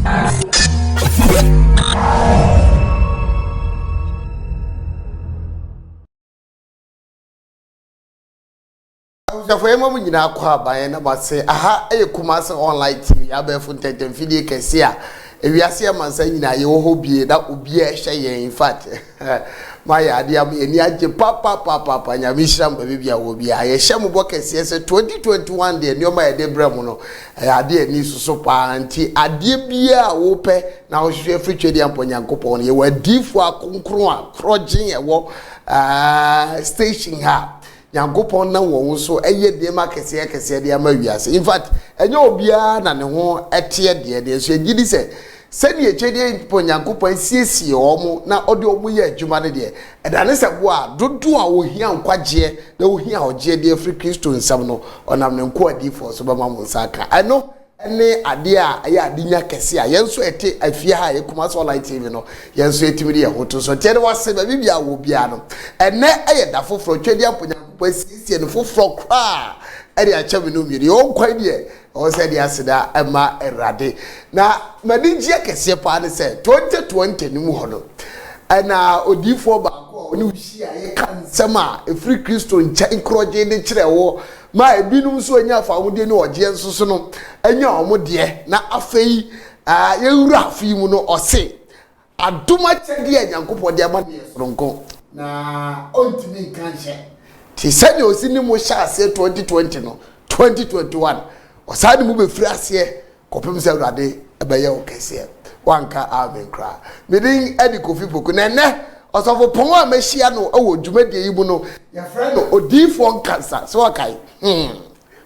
For a moment, you know, by and about say, aha, a Kumasa online TV, Aberfun Tetem Fidi Cassia. If you are seeing man saying, you will be that would be a shay, in fact. My idea, and yet, papa, and your mission, baby, will be a sham work as 2021, the new my de Bramono, a dear niece so party, a dear beer, ope, now she a free trade upon your coupon. You were deep for a concrua, crotching a walk, station her. Yankopon na won so eye de ma kese de ma wiase in fact enye obia na ne ho etie de so gidi se ne echede pon Yankopon siesie omo na ode omo ye adwuma ne de edane se bo a dodo a wo hia nkwaje na wo hia oje de Free Christo nsam no onam ne nko adi for so ba ma nsaka ano ene ade a aye adinya kese a yenso ete afie ha ye Kumasi Online TV no yenso etimi de hoto so tede wase ba bibia wo bia no ene aye da foforo twedi amponya kwasisi no foforo kra ade a chebe no miri o kwan de o se de aseda ema erade na madinjia kese pa ne se 2020 ni mu hono ana odifo ba ko oni uhia ye kansema Free Christo ncha nkroje de kire wo ma ebinum so anya fa wode ne oje nsoso no anya omode na afei ye wura afi mu no ose aduma chede Yankopon de ama ne soronko na ontimi kanche ti sani osini mo sha ase 2020 no 2021 osani mu be free ase kopem se urade ebeye okese wanka amen kra midin edi kofi poku nene osofo pon a mehia no ewo dwumade yibu no ya friend no odifo nkansa so akai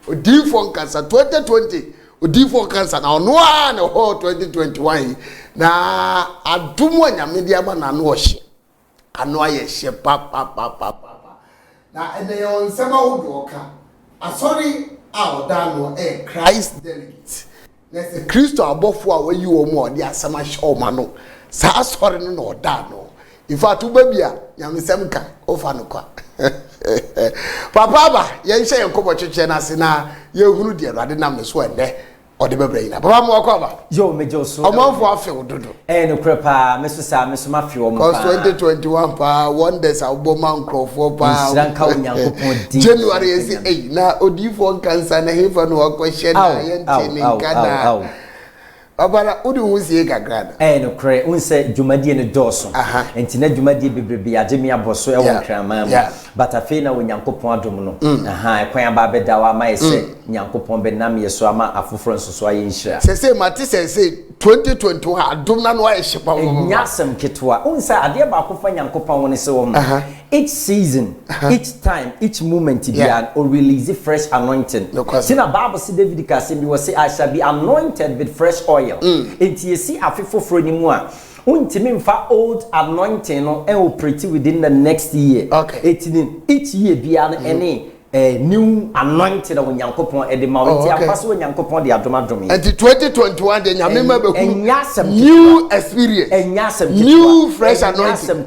odifo nkansa 2020 odifo nkansa na ono a na ho 2021 na adumu anyame dia ma na no ohye ano aye hye pa na ene yon sema wodoka asori a odano Christ delegate nese Kristo abofo a wayi wo mu odi asema hye ma no sa asori no na odano ifa tu babia nyamesem ka ofa no kwa papa ba ye hye yenkobo twetwe na se na ye hunu de Awurade nam so ende ode bebre ina papa mo akwa ba yo mejo so omanfo afi ododo no krepa meso sa meso mafi wo mo pa 2021 pa wonders awboma nkrofo pa ranka Onyankopon di January is na odifo nkansa na hefa no akwhye na ye ntini kana abara udi wusie gagrada no kre unse dwumadie ne doso enti na dwumadie bebrebe agemi aboso e won krama mu but afei na Onyankopon adom no kwan aba beda wa ma ese Nyankopon be nam yeso ama afoforo nsoso aye nhira sese mate sese 2021 adom na no aye hyepa wo nyasem ketwa unse ade ba akofa Nyankopon woni se wo each season each time each moment bia or release fresh anointing sina Bible say David ka say bi was say I shall be anointed with fresh oil enti yesi afefoforo ni mu a untimi mfa old anointing no and operate within the next year each year bia no any new anointing of Onyankopon e de ma wenti apaso Onyankopon de adomadome enti 2021 de nyame ma be new experience new fresh anointing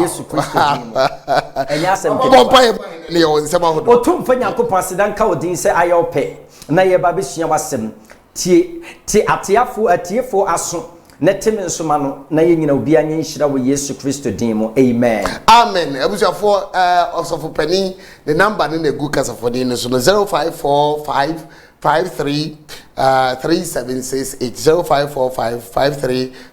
Yesu Kristo enyasem ne yo nsema hodo otum fa Nyankopon sedanka odin se ayope na ye ba be sua wasem ti atiefo aso na teme nsoma no na ye nyina obi anya nhira wo Yesu Kristo din mu amen amen abusuafo osofo pani the number ne na gu kasafo din so 0545 53 3768 0545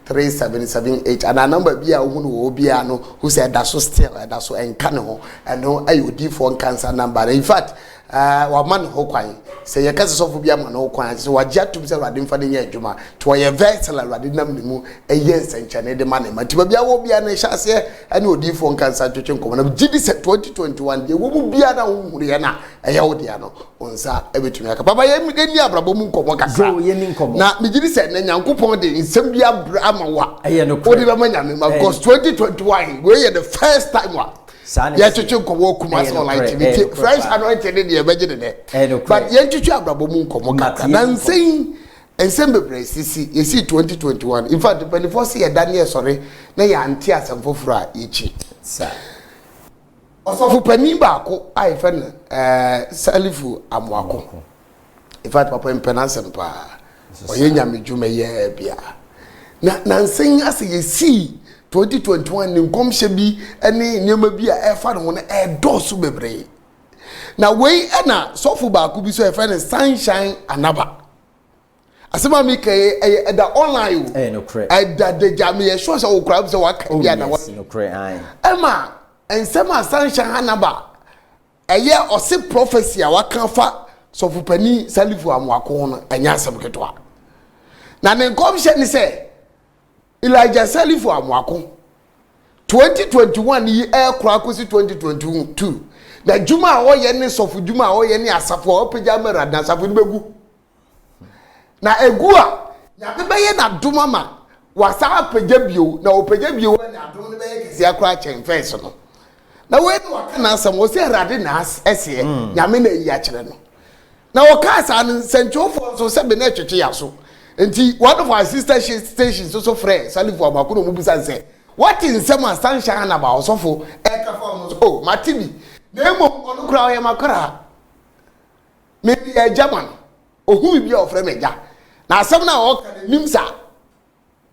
3778 and a number bi a hu no obi a no who said that so still that so enka ne ho eno ayodi for cancer number in fact wa man ho kwan se ye kase sofo bia man ho kwan se wa giatum se Awurade mfa de nya adwuma to ye vessel Awurade nam ne mu eye nsenchane de man ma tiba bia wo bia na hyase ene odi fo nkansa twetwe nkom na gidi se 2021 de wo bu bia na wo huru ye na eye wo de ano onsa ebetumi aka papa ye mi ni abrabo mu nkomo kakra zo ye ni nkomo na mi gidi se na Nyankopon de nsem bia ama wa eye no ko de ba ma nyame ma because 2021 we ye the first time wa ya chuchu nkomo Kumasi Online TV fresh anointed de ebeje de but ya chuchu abrabo mu nkomo kakra na nsem bebre sisi yesi 2021 in fact 24 year Daniel sorry na ya anti asem foforo a yichi sa osofu pani ba ko ai fe na Salifu Amoako in fact papa impenance pa oye nyame dwuma ye bia na nsen ase ye si 2021 ni nkomhye bi ene nyema bi a efa no no dosu bebre na wei na sofu ba ku bi so efa ne Sunshine Anaba asema mi kai da online no cre da de jam ye sure so okra so waka bia na wa no cre ai ema ensema Sunshine Anaba eye ose prophecy a waka fa sofu pani Salifu Amoako no anya asem ketwa na ne nkomhye ni se Elijah Salifu Amoako 2021 yi kura kosi 2022 na juma a woye ne sofu juma a woye ne asafo opagya merada asafo ni begu na egu a ya bebeye na duma ma wasa apagya bio na opagya bio na adum ne beye kesi akura chen face no na we no waka na asam wo se rade na ese nyame na yi a kire no na wo ka asa no senchofo so se be na twetwe ya so enti one of our sister stations so friend Salifu Amoako no mubusa say what in some Sunshine Anaba osofo ekafo oh matibi na emo onu kura o makara maybe a German ohu bi ofre meja na asem na o ka nimsa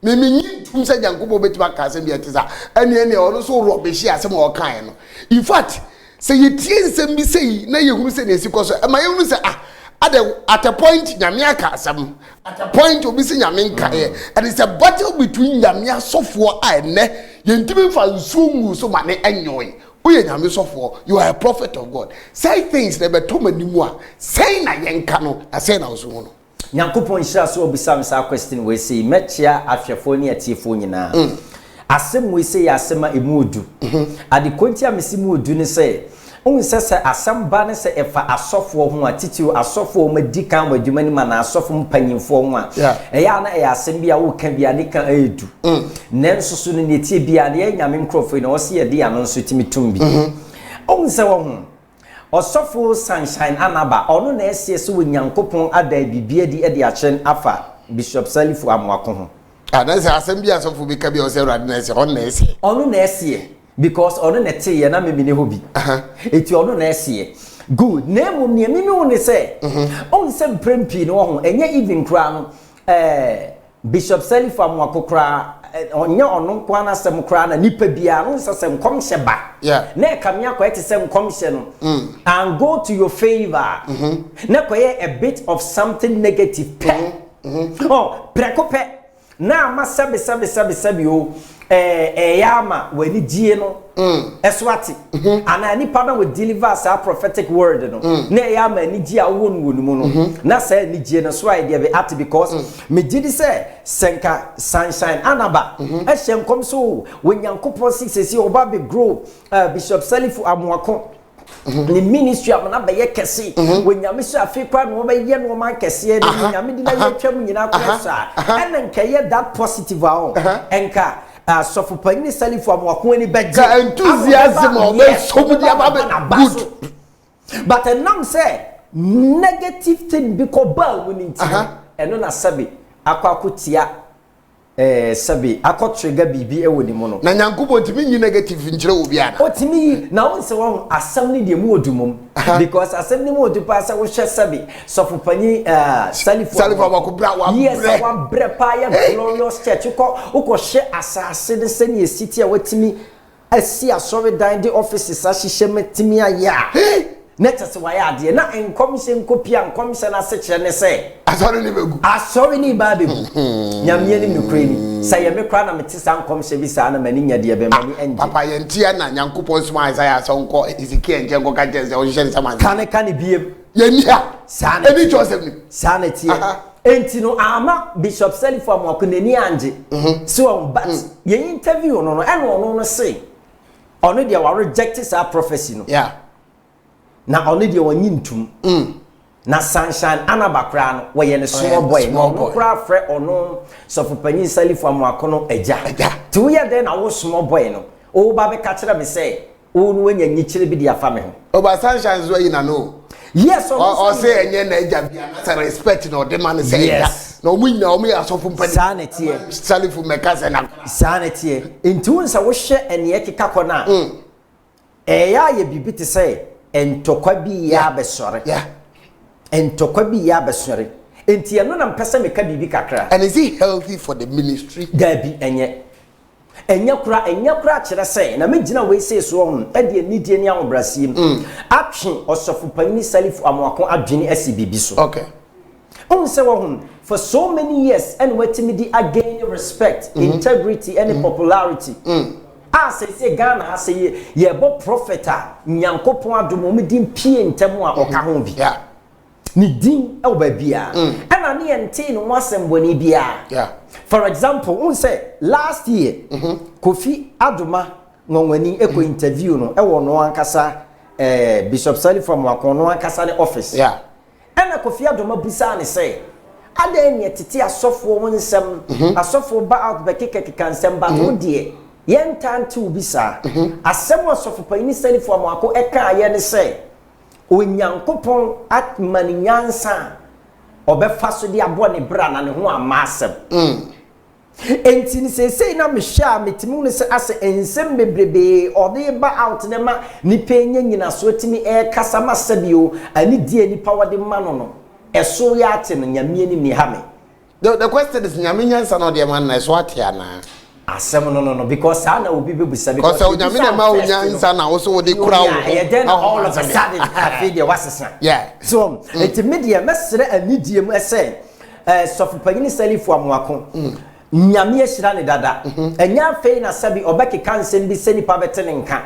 me nyi tumsa jankobo betima ka asem bi atisa ene onu so robeshi asem o kan no in fact say yetie nsem bi sei na yehunu se na esikoso ma yehunu se at a point nyamia ka asem at a point obi se nyame nkae and it's a battle between nyamia sofo a ene yentimi fa nsumu so mane enyoy uye nyame sofo you are a prophet of God say things that be to manimu a say na yenka no say na osumu no Nyankopon hira so obisam sa question we say mechia ahwefo ne atiefo nyina asem we say asema emudu adekonti amesimu odu ne say unsese asamba ne se efa asofo ho atitiw asofo madikan wadwumani ma na asofo mpanyimfo ho a eya na eya asem bia wo ka bia ne kan edu nenso so ne tie bia ne nyame nkrofo ne wose ye dia no nso timitum bi unse wo ho osofo Sunshine Anaba ono na esie so Nyankopon ada bibia di e achen afa Bishop Salifu Amoako ho na se asem bia asofo bi ka bia o se rade na esie ono na esie because ono nete ye na me ne hobi eti ono na ese good name me me woni say on se prempi no ho enye even kra no Bishop Salifu Amoako kra onya ono kwa na sem kra na nipa bia no sesem komhye ba na kamia kwa etesem komhye no and go to your favor na kwa a bit of something negative oh prekope na ma sabe o yama wani die no eswati ana nipa na we deliver as a prophetic word no na yama ni die a wonu mu no na say ni die no so idea be at because me gidi say senka Sunshine Anaba ehyem kom so we Nyankopon 6 oba be grow Bishop Salifu Amoako the ministry amana be ye kese we nyame so afekwa no be ye no man kese ni nyame di na ye twam nyina kwa sa enka ye that positive enka sofu pani Salifu Amoako ni beje enthusiasm of so good but now say negative thing because ba winning eno na sabe akwakotia sabe akotrega bibi e woni mu no na Nyankopon timi nyi negative nkyere obi ana otimi na won se won asam ni de mu odumum because asam ni mu odupa sa wo hwe sabe sofu pani Salifu Amoako bra wa yes wa bre pa ya glorious church ko hwe asase de se ne city a watimi asi asore dan de offices a hye metimi aya netase wa ya de na enkomse nkopia enkomse na sekere ne se asore ni ba be nyamye ni nukreni say me kra na metisa enkomse bi sa na mani nyade be mani enje papa yentia na Nyankopon suma Isaiah so nko Ezekiel nje nko ka jense o hye sama kan biem yenia sana ebi Joseph ni sana tie enti no ama Bishop Salifu Amoako nani anje so but ye interview no no say ono dia wa reject sa prophecy no na ono dia wanyi ntum na Sunshine Anaba kra no we ye ne small boy no kra fre ono sofu panyin Salifu Amoako no eja ti wo ye den na wo small boy no o ba be ka kire me say o no wanya nyikyire bi dia fa me ho o ba Sunshine zo yi na no yes o say enye na eja bia na respect no de man say yes na omu nyina omu ya sofu panyin sanity Salifu mekase na sanity ntu nsa wo hye ene keka ko na ya ye bibi te say entokwa bi ya besore entokwa bi ya besore enti eno na mpesa meka bibi kakra. And is it healthy for the ministry? Dabi enye kura kire say na megina we say so on e de anidie ne ahobrasiem action osofu panini Salifu Amoako adwene asibibi so. Okay. Say for so many years and wetimi di again respect, integrity and popularity. Say Ghana say ye bo prophet nyankopon adomo me din pie ntemu a oka ho bi. Yeah. Ni din e ba bia. Ana ne ente no wasem boni bia. Yeah. For example, say last year Kofi Adoma ngongwani eko interview no e wo no ankasa Bishop Salifu Amoako no ankasa ne office. Yeah. Ana Kofi Adoma busa ne say adanye tete asofo won nsem asofo ba out be kekeka nsem ba wo de yentante ubisa asem asofo panini Salifu Amoako eka aye ne say onyankopon atmani nyansa obefa so de abo ne bra na ne ho amasem enti ni say na me hwa metimi ne se ase ensem bebrebe ode ba out ne ma ni penye nyina so timi e kasa masabio ani die ni power de ma no eso ya ate no nyame ni ha me. The question is nyame nyansa no de man na so ate ana asem no because ana obi bebusa because nyame na ma nyansa na wo so wo de kura wo then all of a sudden afi de wasesa. Yeah. So enti media mesere ani die mu ese sofu panini Salifu Amoako nyame ehira ne dada enya fei na sabi obeke kansem bi seni pa betene nka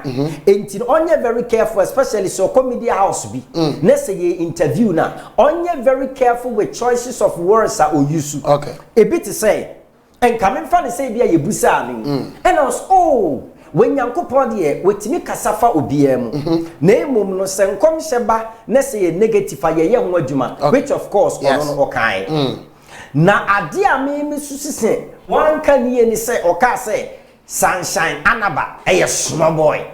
enti onye very careful especially so comedy house bi na say interview na onye very careful with choices of words a oyusu. Okay. A bit to say and coming from the say bia yebusa me and us when yankopon de wetimi kasafa obiam na emom no senkom hyeba na say negative aye ho adwuma which of course ono no okai na ade a me susise wan kan ye ni say oka say Sunshine Anaba small boy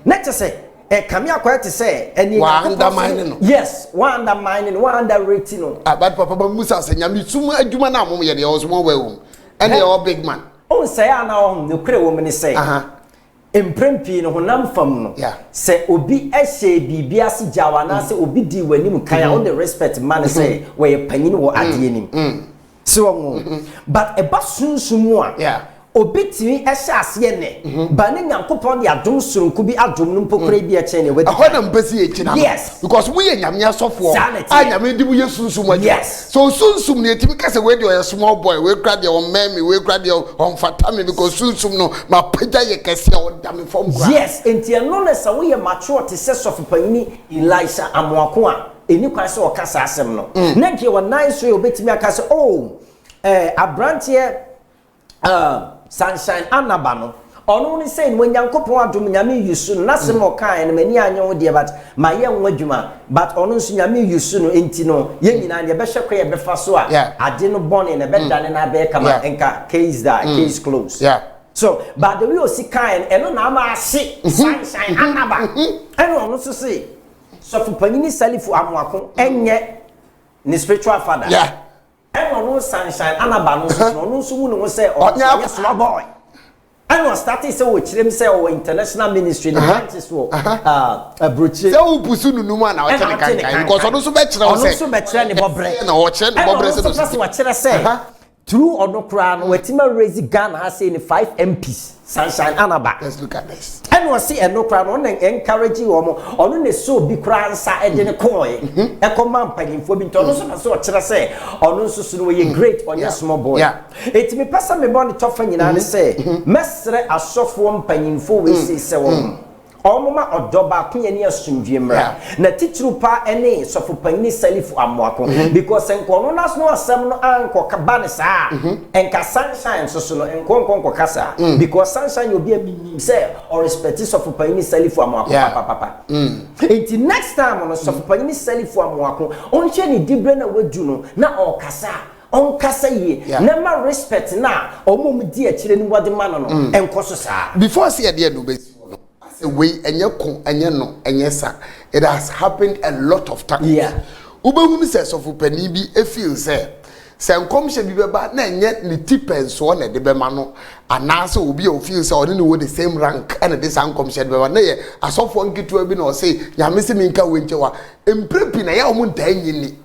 na to say kami akwai to say any undermining. Yes, one undermining, one underrating. But Papa Musa say nyame sum adwuma na mom ye de o small boy wo and the big man. On say na on no kre woman say emprempi no honam fam no say obi ehye bibia se jawa na say obi di wanim kan on the respect man say we panyin wo ade nim so but e ba sunsumu a obi timi ehye ase ne ba ne nyankopon de adom surunku bi adom no mpokore bi eche ne wadi ahoda mpesi echi na because we nyame asofo anyame di bu yesunsumu aja so sunsum ne timi kase we de small boy we kra de on meme we kra de on fatame because sunsum no ma paja ye kase o dame form kra enti no na sa we mature te se sof panini Elisha Amoako a eni kwa se o kasa asem no na ke wo nice so obetimi akase abrantie Sunshine Anaba no ono ni say when yankopon adom nyame yusu na se mo kan no mani anyo de but ma ye nwa dwuma but ono nso nyame yusu no enti no ye nyina de be hwekwa ye be fa so a ade no bone na be dane na be kama enka case case closed. So but the way o si kan eno na ma ase Sunshine Anaba eno ono so say so fu panini Salifu Amoako enye ni spiritual father eno no Sunshine Anaba no so no so wu no say o small boy eno started say we chirem say o international ministry the branches wo abrochi say o pusu nunu ma na o chene kan because ono so be chire o say ono so be chire ne bobre na o chire ne bobre so so wa chire say through onokra no wetima raise Ghana has say 5 MPs Sunshine Anaba. Let's look at this. And we see enokra no encourage you ono ne so bi kra nsa e de ne koy e command pagimfo bi ntono so na so kire say ono so so we great on your small boy. It me pesa me born tofa nyina ne say mesre asofo mpanyimfo we say wo omoma odoba kunyani asumviemra na titru pa ene sofo panini Salifu Amoako because enkono nas no asem no anko kabane sa enka Sunshine so no enkonko kasa because Sunshine obi a say or respect sofo panini Salifu Amoako papa enti next time no sofo panini Salifu Amoako onche ni dibre na wadu no na okasa on kasa ye na ma respect na omom di akire ni wade ma no enkoso sa before say dey no be way enye no enye sa it has happened a lot of times ubehunu se so pani bi e feel say senkom hye bi beba na enye ni tipenso na de bema no anase obi o feel say oni no the same rank and this senkom hye beba na ye asofo nkitu bi na o say nyame se minka wenche wa emprepi na ya omu nta enyi ni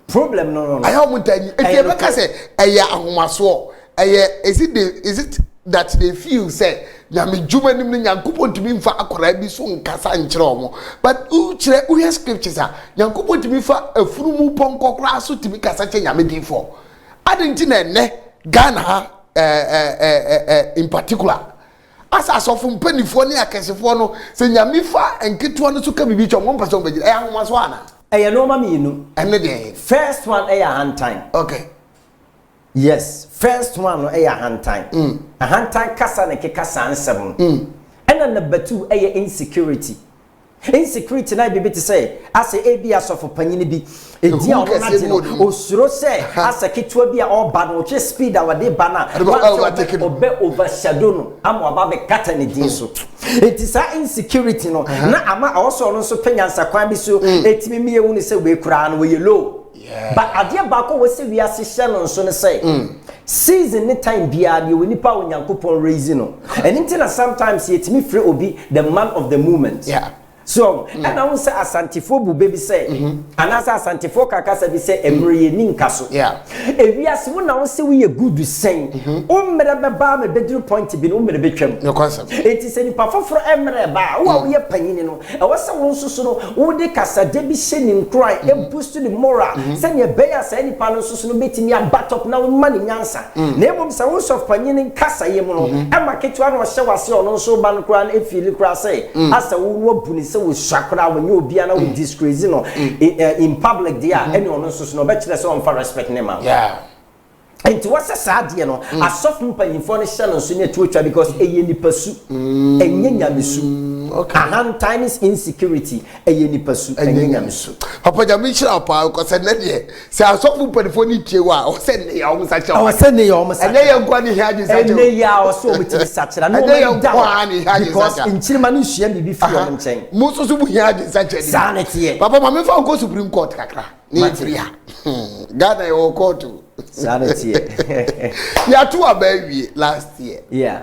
problem no. I am muntani. If you make say eya ahomaso, is it that they feel say nyame djuma nim ne Nyankopon timi mfa akora bi so nkasa nkyere omo. But u kire u scriptures a Nyankopon timi mfa afurumu ponkokra so timi kasa che nyame din for. Adenti na ene Ghana in particular. As of mpanifo ne akesefo no se nyame fa enketo no so ka bibi cho mo mpaso be ahomaso ana. No mami no. First one hand time. Okay. Yes, first one no hand time. A hand time kasa na ke kasa ansem. And then number 2 insecurity. Insecurity na bibi to say as a bi asofo panyini bi edi on na ti no osuro say as a ketwa bi a oba no che speed our dey bana obe overshadow no am oba be kata ne din so it is a insecurity no na ama also no so panyansa kwan bi so etimi mi ewu ni say we kura no we low but adia ba ko we say we asehye no so ne say season ne time bia de we nipa onyankopon raising no and until sometimes etimi free obi the man of the moment. So, and I will say asantifo bu baby say, and as asantifo kakasa bi say emre ni nkaso. If we as we now say we a good saying, mere be ba me bedru point bi no mere betwam. No concept. It is any pafoforo emre ba, wo we panyini no. E wo say won susu no, wo de kasa de bi hye ni nkrai, e boost the moral. Say ne be ya say ni pa no susu no betimi am bat up na wo ma ni nyansa. Na ebom say wo so panyini kasa ye mu no, e ma ketu ano hye wase ono so ba no kra na e feel kra say, asa wo bu ni so shakra when you be na with disgrace no in public there any on so no be kire say on for respect ne ma and to what's sad you know asof mpanyimfo ne hye no so ne tuotwa because eye nipasu enye nyamesu okay hand time is insecurity eye nipasu enye nyamesu papa jami chira pa ko se ne de se asof mpanyimfo ni tie wa o se ne ya o msa cha o se ne ya o msa enye ya nkwa ni hia ji sa cha enye ya o so mti sa cha no enye ya nkwa ni hia ji sa cha because nchirima no hia bibi fi o nchen muso so bu hia ji sa cha sanity papa mama fa ko Supreme Court kakra ni free ha Ghana yo court sanity ya tu abawie last year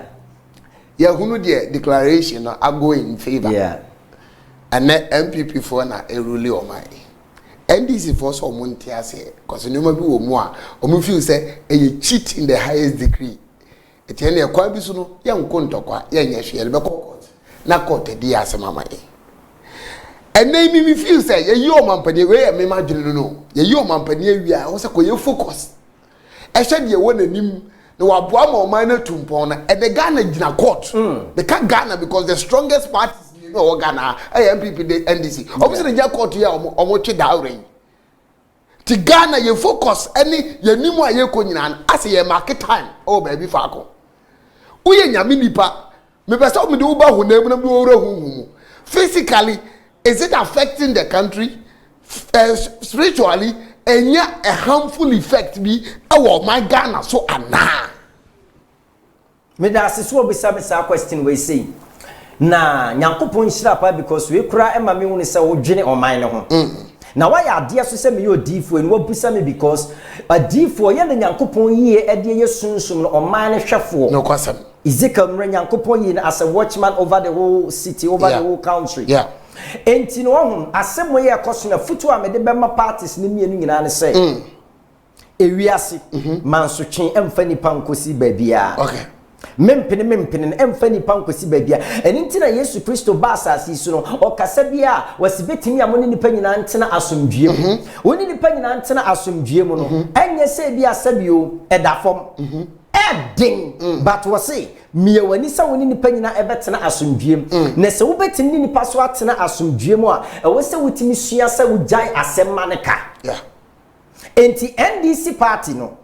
ya hunu the declaration I go in favor and MPP for na erule o mai NDC for so monte ase cause no ma bi wo mu a o mu feel say e cheat in the highest degree etiene e kwa bi so no ya nkontokwa ya nya hwe be court na court di asema mai and then me feel say ye yo mampani we me ma dwene no ye yo mampani awia wo say ko ye focus e hwe de wo nanim na waboa ma o man na tumpon na e de Ghana gina court they can't Ghana because the strongest parties you know Ghana MPP the NDC obviously the court here omo twe dawren ti Ghana ye focus any ye nimu aye ko nyina as ye market time oh baby faako uye nyame nipa me pesa me de uba honam na me owura huhumu physically is it affecting the country spiritually and yet a harmful effect be our my Ghana so ana me da asiso obisa question we say na Nyankopon hira pa because we kura ema me woni se wo dwene oman ne ho na why ade so se me yo difo eni wo busa me because adifo ye na Nyankopon yie ade ye sunsum no oman ne hwefo no kwasam Ezekiel mre Nyankopon yie as a watchman over the whole city over the whole country enti no ho asemo ye ekoso na futu a me de bema parties ne mienu nyina ne se ewiase manso twen emfa nipa nkosi babia okay mempene emfa nipa nkosi babia enti na Yesu Kristo ba asasi so no okasa bia wasibetimi amone nipa nyina ntena asomdwie mu woni nipa nyina ntena asomdwie mu no enye se bia sabio edafom ding but we say me wani sa woni nipa nyina ebetena asomdwiem na se wobetimi nipa so atena asomdwiem a we se wotimi sua sa wujai asemma ne ka enti NDC party no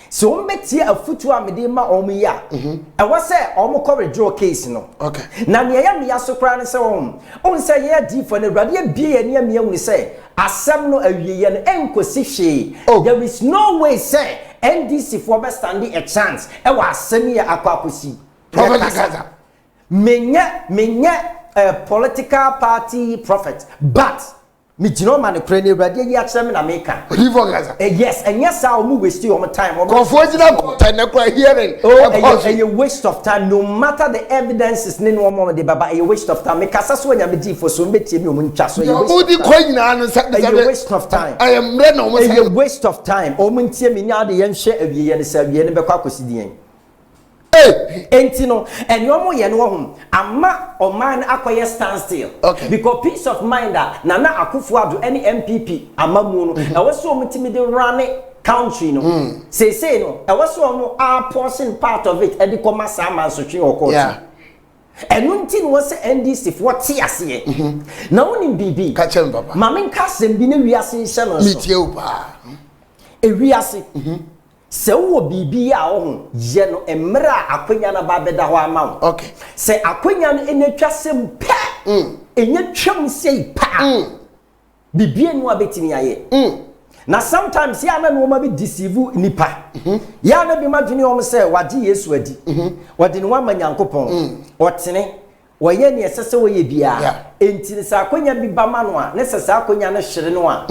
so wombetie afutu amede ma omuya we se omukore draw case no okay na ne ya me yaso kra ne se on se ye di for ne rade abie ye ne me woni se asem no awieye no enkosi hwe there is no way say NDC for be standing a chance e wa asemi ya akwakosi prophet menya political party prophet but me jino man kra ne Awurade yi akyerɛ me na meka odivo ngasa yes and yes I will waste your time kofo jina ko na kra hearing a waste of time no matter the evidences ne no mo de baba a waste of time me kasa so nya me di for so metie me omu ntwa so a waste of time I am ready no a waste of time omu ntie me nya de yenhwe awie ne sa awie ne bekwa kosidien Entino and yomo yenwo ama oman akoye stand still because peace of mind Nana Akufo-Addo any MPP amamu no e was so mutimi de run country no say no e was so a portion part of it e de koma sama sotwe okoti enu nti no was NDC for tiase na woni bibi ka chem baba ma men kasem bi na wiase hye no so mitie u pa e wiase se wo bibi a wo ye no emra akwanya na ba beda ho ama wo se akwanya no enatwasem pa enye twam sei pa bibi enu abetimi aye na sometimes ya na no ma be deceive nipa ya na bi madwene o se wage Yesu adi wade no ma Nyankopon otene woye ne esese woye bia enti sa akwanya bi ba ma no a ne sese akwanya no hyere no a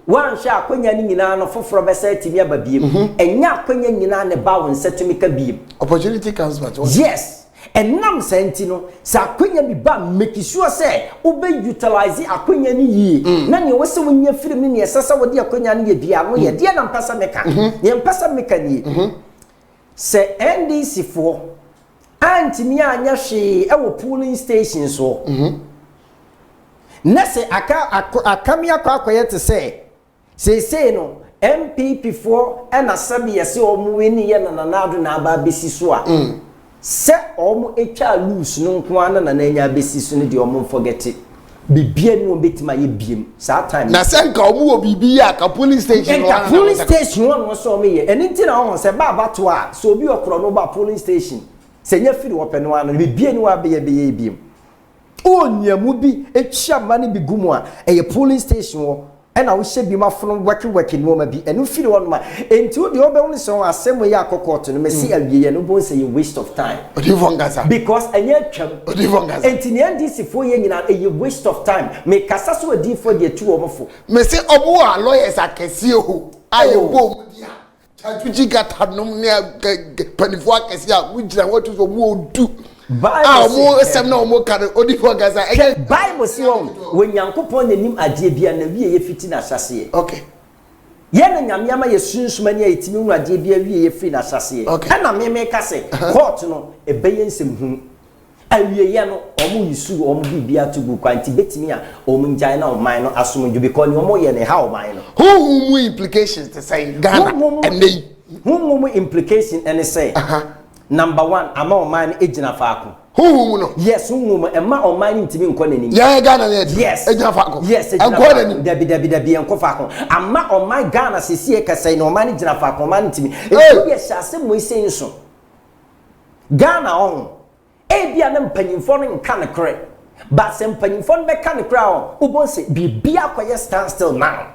wan hwe akwanya ni nyina no foforo be sa timi aba biem enya akwanya nyina ne ba won setumi ka biem opportunity comes back yes and nam senti no sa akwanya bi ba make sure say obe utilize akwanya ni yie na ne wo se wonya firim ni esese wo de akwanya ni ye bia no ye de na mpasa meka ye mpasa meka ni se NDC for antimi anya hwe e wo polling station so nese akami akwaye te say no MPP for and asabi yesi omu weni ye na Nana-Addo na aba besi so a se omu etwa loose no nko ana na anya besi so ne de omu forget it bibia ni obetima ye biem sa time na senka omu obibi ya ka police station no ka police station no so me ye eni nti na ho se baba to a so obi okro no ba police station se nya firi wo peno ano bibia ni wa be ye biem onyamu bi etwa mane bi gumu a eye police station wo ena wo hye bi mafono weki no ma bi enu firi wo no ma enti wo de obe woni so asem ye akokot no mesi awie no bo say waste of time odivo ngasa because enya twam odivo ngasa enti ne ndc fo ye nyina a waste of time me kasa so adi fo de tu omofo mesi obo a lawyers akese ho aye bom dia Chachuchi gatanom ne panifo akese a wujira wotu so mu odu mo sem na mo kan odivo gaza Bible si wo Nyankopon nanim ade bia na wie ye fiti na asase ye na nyamyama ye sunsumani a yetimi hu ade bia wie ye fi na asase na me kase court no ebeye nsem hu awie ye no omo yisu omo bibia to gu kwanti betimi a omo njai na oman no asomdwo because ni omo ye ne ha oman no who mu implications to say Ghana and they who implication and say number 1 ama oman ejina faako who no yes who ema oman ntimi nko nanim ya Ghana yes ejina faako yes enko nanim dabi enko faako ama oman Ghana sisi e kasai na oman ejina faako oman ntimi e ye hyase mo ise nso Ghana on bia na mpanyimfo no nka ne kre but se mpanyimfo no be ka ne kre a ubon se bibia kwaye stand still now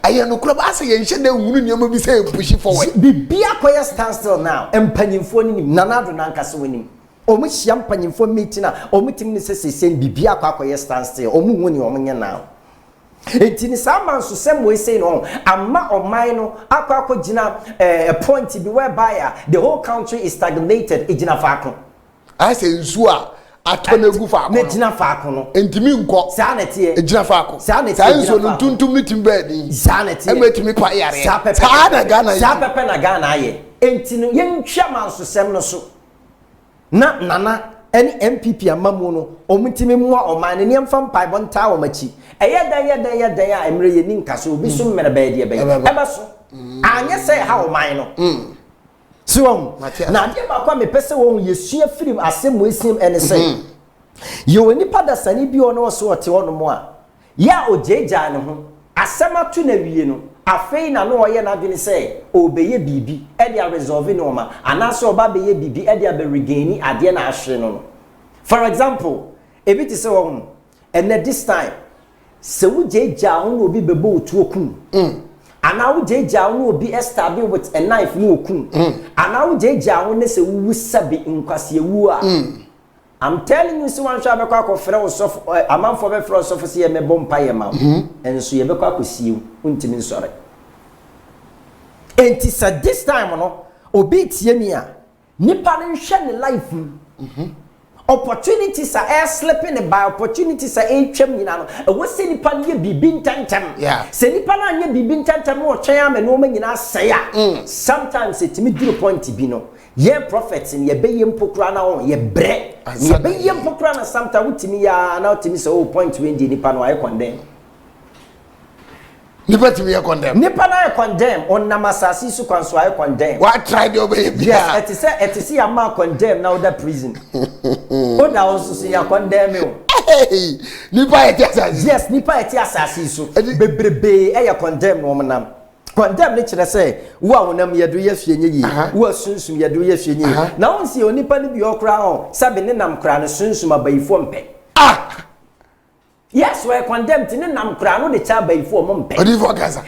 aye no kro ba se ye nhye na hunu niam bi se push forward bibia kwaye stand still now mpanyimfo ni Nana-Addo na nkase woni omu hia mpanyimfo meeting na omu tim ni se bibia kwaye stand still omu woni omu nya now enti ni sama nso se mo ese no amma oman no akwa gina a point bi whereby the whole country is stagnated ejina faako ase nsu a atonegu faako na ejina faako no entimi nko sa na tie ejina faako sa nso no tuntum ni timbedi sa na tie emetimi kwa yare sa na Ghana sa pepe na Ghana aye enti no yentwa manso sem no so na nana any MPP amamu no omutimi mu oman ne mfa mpai bonta wo machi eye dan ya emre ye ni nkaso obi so mmere ba de be eba so anye say ha oman no so na de ba kwa me pese wo yesua firim asem wesim ene say ye woni pada sani bi ono so ote ono mo a ya ojeja ne ho asem atu na wie no afei na no oye na dwene say obeye bibi e dia resolve no ma anaso oba beye bibi e dia be regain ade na ahwe no for example ebi ti say wo and this time se wujeja ono obi bebo otu okun ana wujeja ono obi establish with a knife no okun ana wujeja ono se wu sabi nkwase wu a I'm telling you, so one shall be called for a month for a frost of a sea, me bomb pie amount, and so you be called see you, until sorry. And it is at this time, no, obey Tiemia, Nippon shed life. Opportunities are air slipping by opportunities are a chem, you know. What's any pan ye be bin tantam? Yeah. Say pan ye be bin tantam or cham and woman in us say. Sometimes it's me to the point to be no. Ye prophets in ye bay and pokrana on ye bread. Ye bay and pokrana sometimes with me, now to me so point to India Nippon I condemn. Nipa condemn. Nipa na condemn on namasasi su kwanso I condemn. What tried your baby? Yes, it is a man condemn now the prison. What now also see ya condemn you. Hey, Nipa asasi. Yes, Nipa asasi su. Bebrebe e ya condemn no manam. Condemn ne kire say, wo awonam yedu ye fienye yi. Wo sunsum yedu ye fienye yi. Na won see onipa ni bi okra on, sabe ne nam kra ne sunsum abayifo mpe. Ah! Yes, we're condemned in Nam Crano, the child by 4 months.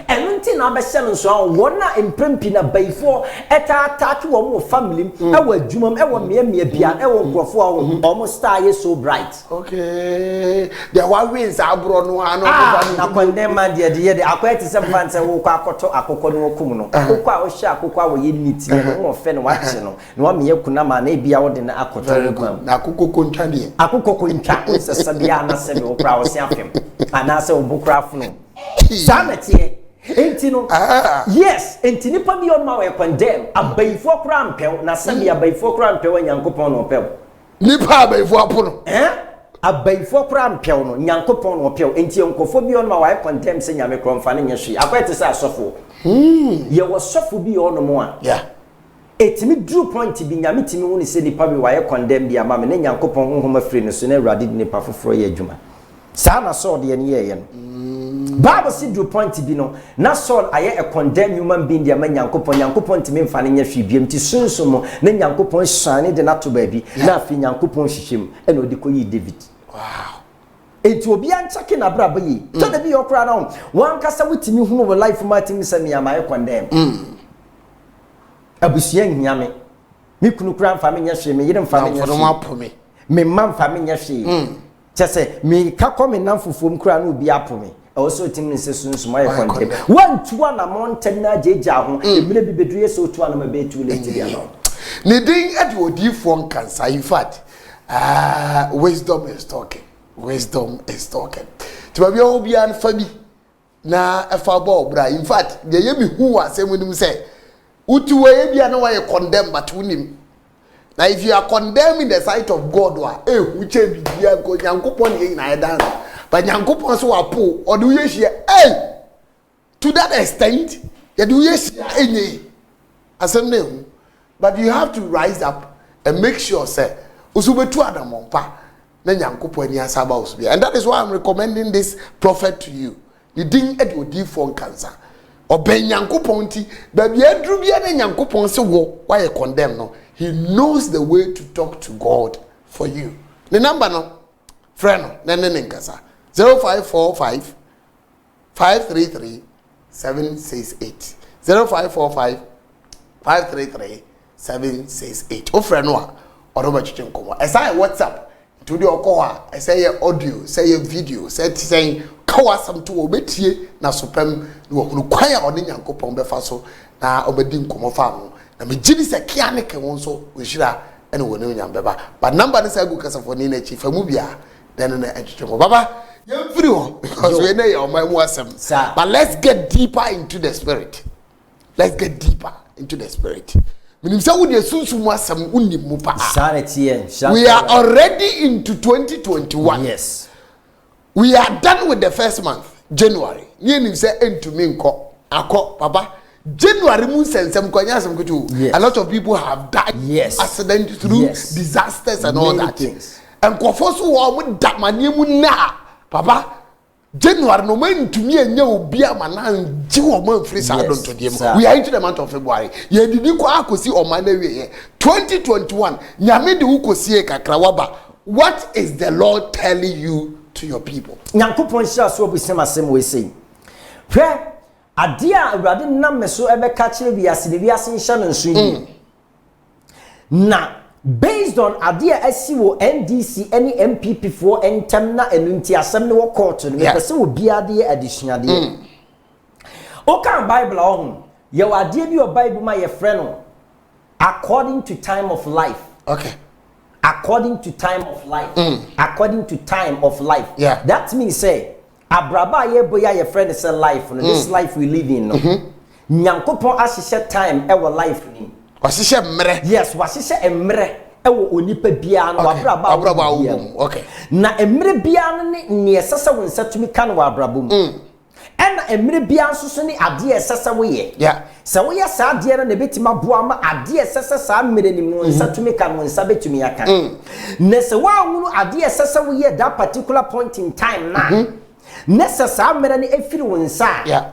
And until number 7 so one imprimpina by 4 at our tattoo or family, I will jumum, I will me pian, I will go for almost star so bright. Okay, the one wins are brought one. I condemn my dear, the aquatic some fans and walk out to Akono Kuno. Oka shark, Oka, we need no fen watching. No me kunama, maybe out in the Akoto. Nakuko Kuntani. Akuko in chat with Sabiana Semi Opera. And I say Bukra no. Sanity. Yes, and Tinipa be on my way condemn. A bay for crampel, na send a bay for crampel when Yankopon or Pel. Nipa bay for Puno. A bay for crampel, no Yankopon or Pel, and Tionkophobia on my wife condemn saying I'm a crumfanning your she. I bet to say so. You was so be on no more. Yeah. It me drew point to be Yamiti only say the public why condemn the mamma and Yankopon home free no sooner radid nipa for a juma. Sana saw the yen. Bible said do point to be no. Na Saul aye a condemn human being the man Yankopon to me fanning a fibium to soon sumo, then Yankopon shiny the not to baby, na fin Yankopon shishim, and Odikoyi David. Wow. It will be unchecking a braby. Tell the be your crown on. One cassa with me who will life Martin Sammy am I condemn. Abusian yame. Me kunu crown family she me didn't family for me. Me mam family she. Just me kako me nam fufum kura no bi apome also tim ne sesun my content one to one mountain na jeja ho emire bi bedue so to an ma be too late dia no ne din odi fon cancer in fact wisdom is talking to ba bi obi an fa bi na efa ba obra in fact de ye bi hu asem nim say utu we bi na why condemn but unim. Now, if you are condemning the sight of God, uche bibia ko Nyankopon ye na edan. But Nyankopon so apo, or do you share? Hey, to that extent, you do you share any? Asem but you have to rise up and make sure say usubetu adamompa na Nyankopon ni asaba usubia. And that is why I'm recommending this prophet to you. The ding odi for cancer. Obey Nyankopon ti, baby edru bia na Nyankopon se wo why you condemn no. He knows the way to talk to God for you. The number no, friend, nenkasa 0545 533 768 0545 533 768. Oh friend no, odoba chichen komo. Esa WhatsApp to the okoa. Esa ye audio, say ye video, say kawa sam to obetie na sopem no kwaya oni Nyankopon befa so na obedi nkomo fa ho. Na me gidi se kiane ke won so ohira ene woni nyam beba but number ne say go kasa for ni na chi famu bia then na etwetwe baba yam free ho because we na your man mu asem but let's get deeper into the spirit. Minim say wo de sunsun mu asem unim mu pa we are already into 2021. Yes, we are done with the first month, January. Ni nim say entumi nko akọ baba January sensem kwanya sem kutu. A lot of people have died. Yes. Accidents through disasters and all that. Things. And kofoso wo mu da manie mu na papa January no man to me enya obi amana ji wo man free sa don to dem. We are into the month of February. Ye didi ko akosi o man na we 2021 nyame de ukosie kakra waba. What is the Lord telling you to your people? Nyankopon sha so obi sem asem we say. Hwe adia awurade nam me so ebe ka kire wiase de wiase nhya no nso yi na based on idea SCO NDC any MPP for entemna enunti asem ne wo court no me pese obi ade additional de o kan Bible ohun ye wade bi o Bible ma ye frɛ no according to time of life. Okay. According to time of life. According to time of life. Yeah. That means say abraba ye boya ye friend say life no this life we live in no. Nyankopon ahihye time e wo life ni. Wasihye mmere. Yes, wasihye emre e wo onipa bia no abraba wo. Okay. Na emre bia no ne esese wo nsatumi kan wo abraba mu. Ena emre bia nso so ne ade esese wo ye. Yeah. Se wo ye sa ade no ne betima boa ma ade esese sa mmere ni mu nsatumi kan wo nsa betumi aka. Na se wa wunu ade esese wo ye that particular point in time na. Na se sa mmere ne efiri wo nsa. Yeah.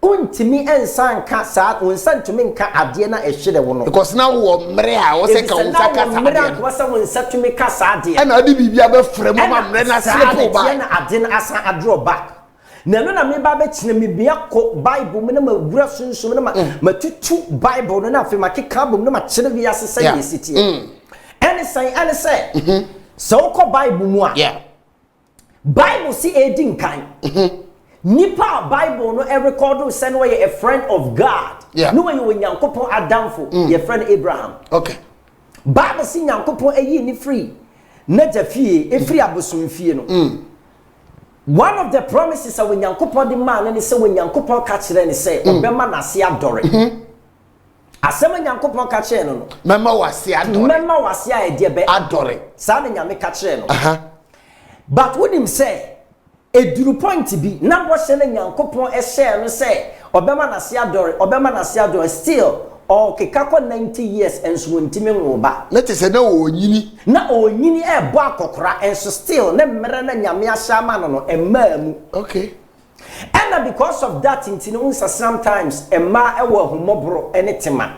Untimi ensa nka sa wonsa ntumi nka ade na ehwere wo no. Because now wo mmere a wo se ka wonsa ka sa ade. Mmere ko sa wonsa tumi ka sa ade. Ena ade bibia be frɛ mo ma mmere na slip ba. Na ade na asa adro back. Na no na me ba be kine me bia ko Bible me na ma wura sunsun na ma tutu Bible no na afi ma keka bom na ma kire wi asesa yesiti. Ene say so ko Bible mu a. Yeah. Bible si edin kan. Nipa Bible no e record say no a friend of God. No way you Nyankopon Adamfo, your friend Abraham. Okay. Bible si Nyankopon eyi ni free. Na jafie e free abosom fie no. One of the promises of Nyankopon the man and say when Nyankopon ka kire ni say obema na se adore. Asema Nyankopon ka kire no. Mema wase adore. Mema wase a e de be adore. Sa na Nyame ka kire no. But what him say eduru point bi na bo hye na Nyankopon e share no say obema na se adore still o kekako 90 years enso ntimi nwo ba na te se na onyini e bo akokora enso still na mmere na Nyame ahya no emamu. Okay. And because of that intino sometimes ema e wo humobro enetema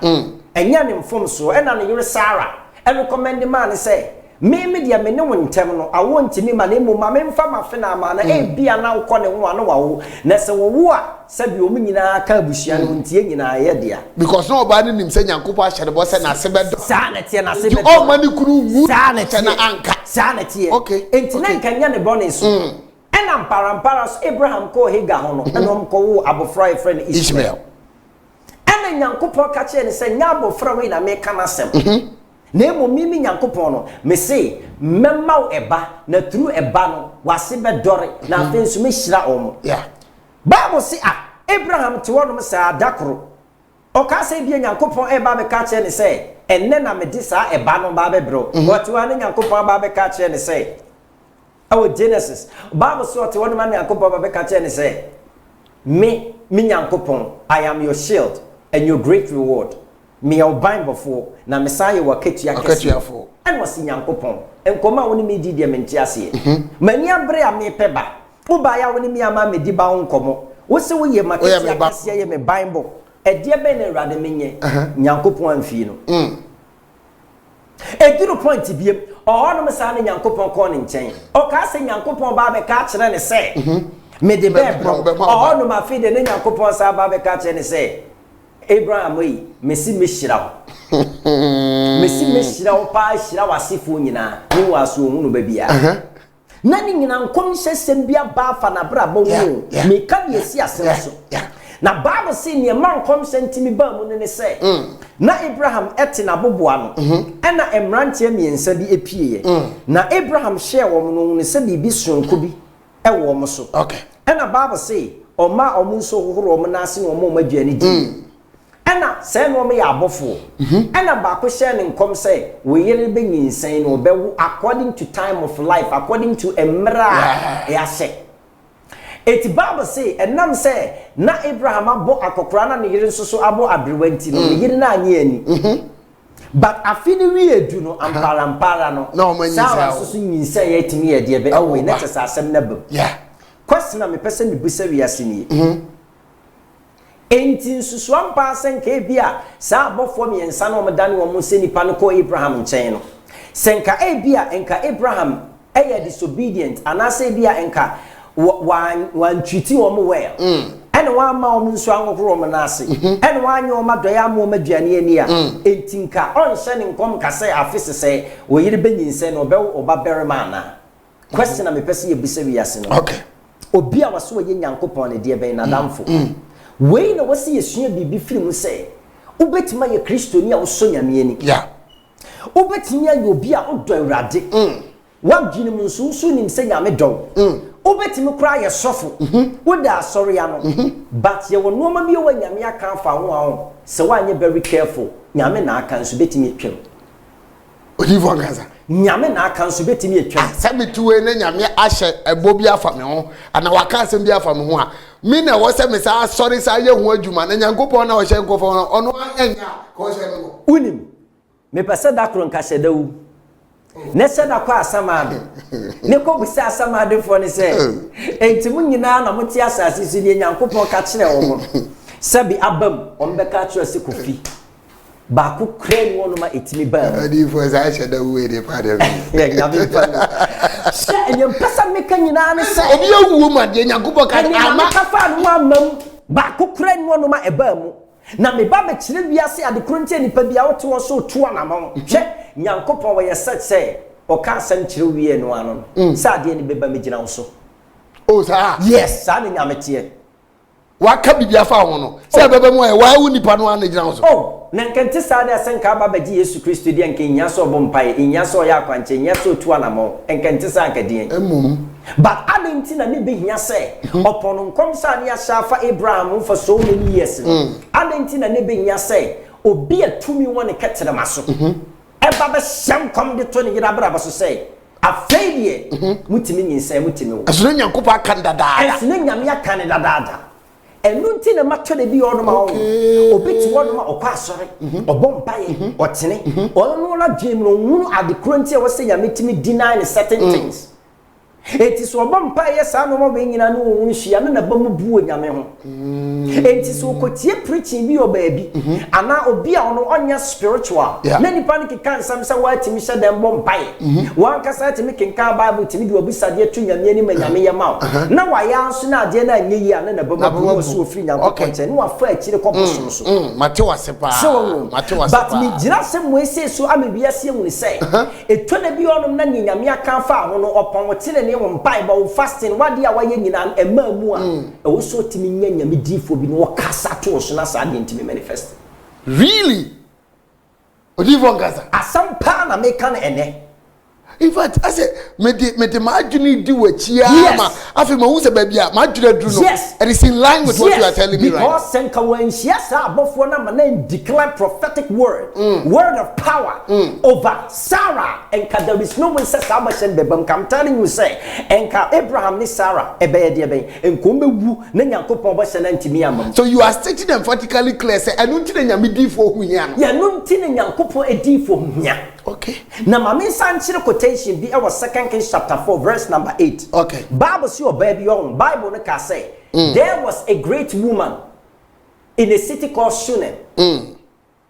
enya ne mfom so e na no yere Sarah e recommend man say me dia me ne wontem no awo ntimi ma na emu ma me mfa ma fe na ma na e bia na wo ne wo ano wawo na se wo a se bi o mu nyina ka abusia no ntie nyina ye dia because no oba ne nim se Nyankopon ahye bo se na se bedo sa na tie na se bedo o mani kuru wu sa na tie na anka sa na tie okay entina nkanya ne bone so ena mparampara so Abraham ko hega ho no ena omko wo abofra e friend Ishmael ena Nyankopon ka che ne se nya abofra we na me kana sem na emo mimi Nyankopon no me say memma eba na through eba no wase be dore na afensu me hira omo. Yeah. Bible say Abraham to wono sa adakoro o ka say bia Nyankopon eba me ka che ne say enne na me di sa eba no ba be bro what one Nyankopon ba be ka che ne say our Genesis Bible so to wono man Nyankopon ba be ka che ne say me Nyankopon I am your shield and your great reward. Me o bind before na Messiah wa ketua ketuafo en wasi Nyankopon enkoma woni me di de menti ase mani abre a me peba wo ba ya woni me ama me di ba nkomo wo se wo ye maketia kase ye me bible e de be na rade menye Nyankopon amfi no e duru point biem o no me sa na Nyankopon ko ne nchen o ka se Nyankopon ba be ka kire ne se me de be bro o no ma fi de ne Nyankopon sa ba be ka kire ne se Abraham we mesi meshira pa shira wasifo nyina ni waso hunu ba bia na ni nyina nkom hyesem bia ba fa na bra ba wu me ka bi esi asem so na Bible say ne man nkom sentimi ba mu ne se na Abraham eti na boboa no na emrantie miensa bi epie na Abraham share wo no ne se bibi sonko bi e wo mo so okay na Bible say o ma o mu so hohoro o mo na ase no o mo maduani di ena say no me ya abofo ena ba ko share ne nkom say we yere be nyinsan no be according to time of life according to emra ya she eti Bible say enam say na Abraham abo akokora na ne yere nso abo abrewanti no ne yere na anye ani but afini wi edu no amparampara no sa so nyinsan ya etimi ye de be we na tesa asem na bam question na me pese me busa wi asini enti nsusuampa asenka bia sa abofo miensa na omdane wo se nipa no ko Abraham nchen no senka bia enka Abraham disobedient anase bia enka wan treat wo well ene wa ma o nso anwokro mo na ase ene wa anya o ma doya mo ma duane ani a entinka on hye ne nkom kase afise se wo yire benyinse no be oba berema na question na me pese ye bisa wi ase no okay obi a waso ye nyankopon ne de ben na damfo we na wasi yesua bibi film se ubetima ye kristoni a wo so nyame ani yeah ubetima ye obi a odo awurade wadwene mu nso nim se nyame dɔw obetimi kra ye sɔfo woda asɔre ya no but ye wono ma bi wo nyame aka afa ho a se wanye very careful nyame na aka nso betimi etwem odivo ngaza nyame na aka nso betimi etwem sabetuwe na nyame ahye ebo bi afa me ho ana waka asem bi afa me ho a me na wo se me sa asɔre sa ye ho adwuma na nyankopɔn na wo hye nkofo no ɔno anya ko hye no unim me pese da kro nka hye dawu ne se da kwa asamade ne ko bisa asamade fo ne se enti mun nyina na muti asase su ne nyankopɔn ka kire wo mo sabi abam on be ka kire se kofi ba ku kren wono ma etimi ba adi fo za hye da we de pa de ya ngabe pa se enyem pesa me ka nyina ne se obi awu ma de nyankopɔn ka ama ka fa no amam ba ku kren wono ma eba mu na me ba be kire wiase ade krontie nipa bia wote wo so to anamon hwe nyankopɔn we yesat say o ka asem kire wie no ano sa ade ni beba me gina wo so o sa yes sa ne nyamete waka bibia fa ho no se beba mu wa wu nipa no an gina wo so oh na nkente sa de asenka ba baji Yesu Kristo de enke nya so bompae nya so ya kwanche nya so tu anamon nkente sa nkadien but adenti na ne behia say upon nkom sa ne ashafa Abraham for so many years adenti na ne behia say obi atumi won ne ketere maso eba be hyam kom de to ne yira bra baso say afeidie mutimi nyinsa mutimi wo asune nyankopɔ aka dadaada asune nyame aka ne dadaada enunti na mato de bi ono ma wo obiti wono ma okwa asore obompaye otene ono na dwem no hunu adekronti e wo se nyame timi deny certain things enti so obompaye sa no mo be nyina no wo nhia no na ba mu buo nyame ho enti so kotie preaching bi oba bi ana obi a ono onya spiritual na nipa no keka nsam sa wa timi hye dem bompaye wan kasa timi kenka bible timi bi obisade tu nyame ani ma nyame ye ma na wa ya nso na ade na anye yi ana na ba mu buo so ofri nyame konche no wa fa akire koposo so matewa sepa matewa sepa but mi gira se mo ese so amebia se hu ni say eto na bi onom na nyame aka fa ho no opon wotene ne wo bible fasting wade a waye nyina emamu a e wo so timi nya nyame difo bi no kasa to so na sa de ntimi manifest really odivo ngaza asampa na make an ene in fact I say me the margin di wachia ma afi ma wuse ba bia margin dru no it is in line with what you are telling me right because senka wan hia sa abofo na man declare prophetic word word of power over Sarah and there is no one says abashen bebam kam telling you say enka Abraham ni Sarah ebe ye de ben enko mewu na nyankopon ba shena ntimi amam so you are stating emphatically clear say enu nti na nyame difo hu hia no ya nu nti na nyankopon edifo hu hia okay na mama sanchire quotation bi e was 2 Kings chapter 4 verse number 8 okay bible see your baby on bible no can say there was a great woman in a city called Shunem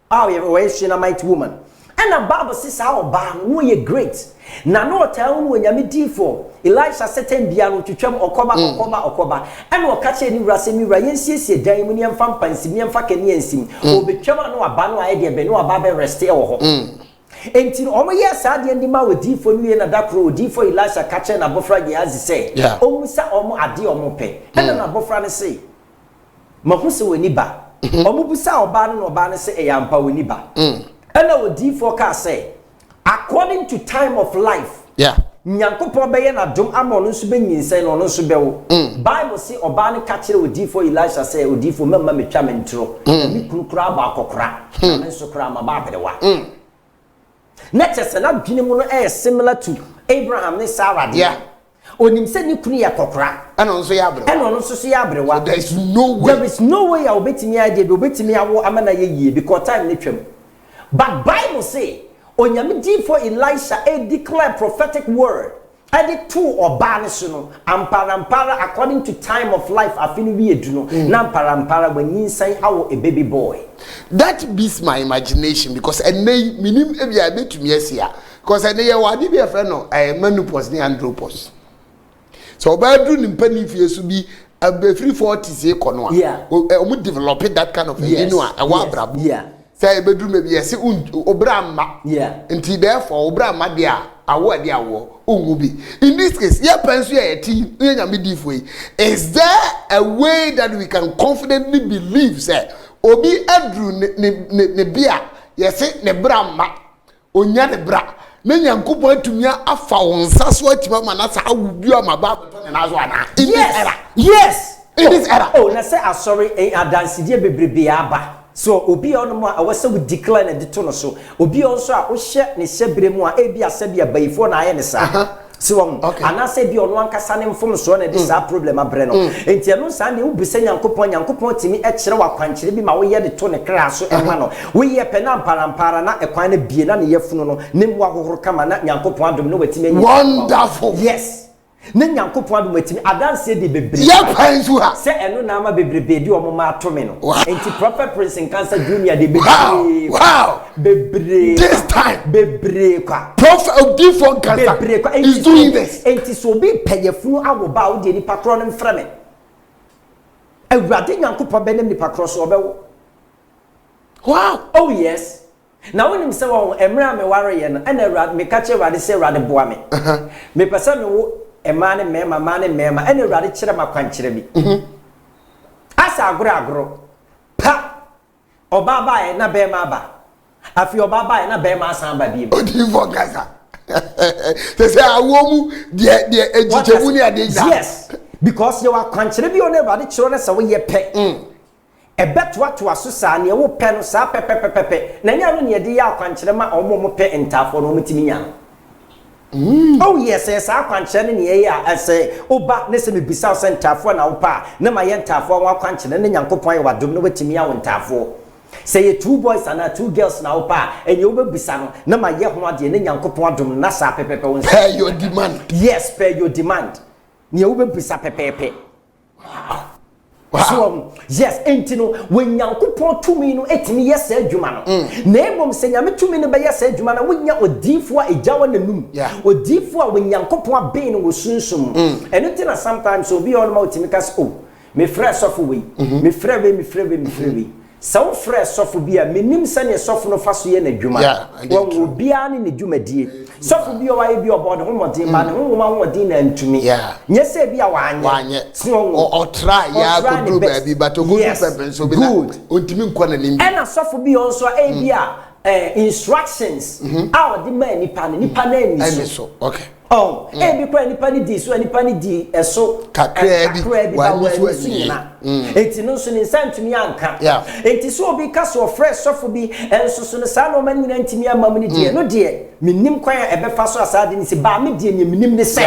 oh yeah a Shunammite woman and the bible says how ba no ye great na no tell no nyame difo Elisha certain bia no twetwam okoba and o kache ni wura se mi wura yensiesie dan mu ne mfa mpansi mi mfa kani ansim obetwam no aba no aye de be no aba be rest e wo ho enti omo yes ade ndi ma wodifo no ye na dakro odifo Elisha kache na bofra Gehazi say omusa omo ade omo pe and na bofra ne say mahu se woni ba omo busa oba no na oba ne say e yampa woni ba and na odifo ka say according to time of life nyankopon be ye na dom ama no nso be nyinsen no no nso be wo bible say oba ne ka kire odifo Elisha say odifo mamma metwa mentro mi kunukura ba akokora na nso kura ma ba bedewa Next, na dwene is similar to Abraham and Sarah. Yeah. Onim se ni kunu ya kokora. Eno nso ya abrewa. Eno nso so ya abrewa. There is no way. There is no way I obetimi ade be obetimi awo amana ye yie because time ne twam. But Bible say onyame difo Elisha declare prophetic word. Ade two oba ne so no amparampara according to time of life afini wi eduno na amparampara wanyinsan awo a baby boy. That beats my imagination because ene minim ebia betumi asia because ene ye wade be friend no menopause ni andropause so oba du ni mpani fie so bi be free 40 say kono a develop that kind of you know a wa brabo say bedru me be say obra ma nti therefore obra ma de a awo de awo ungubi in this case ye penso ye ti nyame difo is there a way that we can confidently believe say obi adru ne bia ye say ne bra ma onya ne bra na nyankopon atumia afa wonsa so atima manasa awubi amaba to na so ana in this era in this era na say sorry adansidie bebrebe aba so obi on mo a wase we declare na de to no so obi on so a wo hye ne hyebere mu a ebi asabi abayifo na aye ne sa so ana say bi ono ankasa ne mfom so na de sa problem abre no enti eno sa ne ubisa nyankopon timi e kire wakwankyere bi ma wo ye de to ne kra so e ma no wo ye pe na mparampara na ekwan na bie na ne yefunu no ne mu ahohoro kama na nyankopon adom no watimi enyi wonderful yes ne nyankopon adom watimi adanse de bebre ya pansu ha se eno na ma bebrebe di omo ma atome no enti prophet prince Nkansa junior de bebre wow bebre this time bebre kwa prophet of different Nkansa is doing this enti so bi peyefunu awoba wo de ni pakro no mframe awurade nyankopon benem ni pakro so obewo wow oh yes na wonim se wo emra me ware ye no ena awurade me ka che awurade se awurade boa me me pesa me wo emane mema mane mema ena awurade kire makwankyere bi asa agro pa obaba e na be ma ba afi obaba e na be ma san ba bi odi for Gaza say awomu de ejijewu ni ade ja yes because you are kwanchere bi ona awurade kire na se wo ye pe ebeto aso sa ne wo pe no sa pepepepe na nya no ne de ya kwanchere ma omo pe entafo no mutimi nya oh yes yes akwanchere ne ye ya ase oba ne se me bisa se entafo na wo pa na ma ye entafo wa kwanchere ne nyankopon ye wadom no watimi ya wo entafo say 2 boys and 2 girls na wo pa enye wo bisa no na ma ye ho ade ne nyankopon adom na sa pepepe wo pay your demand yes pay your demand ne wo bisa pepepe so yes entino when yankopon tumi no etimi yes adwuma no na ebom se nyame tumi no be yes adwuma na wonya odifo a ejawa nanum odifo a when yankopon abe no wosunsum eno tina sometimes obi on ma otimi kas oh me fresh of we me frɛ we so fresh of bi a menim se ne sof no faso ye na adwuma wo obi ani ne dwumadie sof bi o waye bi obod ho modin ma ne ho ma ho din na ntumi nye se bi a wanye o try ya go do baby but go pepper so bi na ontimi nkɔ na nim ena sof bi on so e bi a instructions how the man nipa na ani so okay oh e bi kwa nipa ni di so nipa ni di eso kakra bi wa ni na enti no so ni nsantumi anka enti so obi ka so fresh sofo bi enso so no sa no man nyina ntimi amam ni die no die minim kwan e be fa so asade ni se ba me die ni minim ni se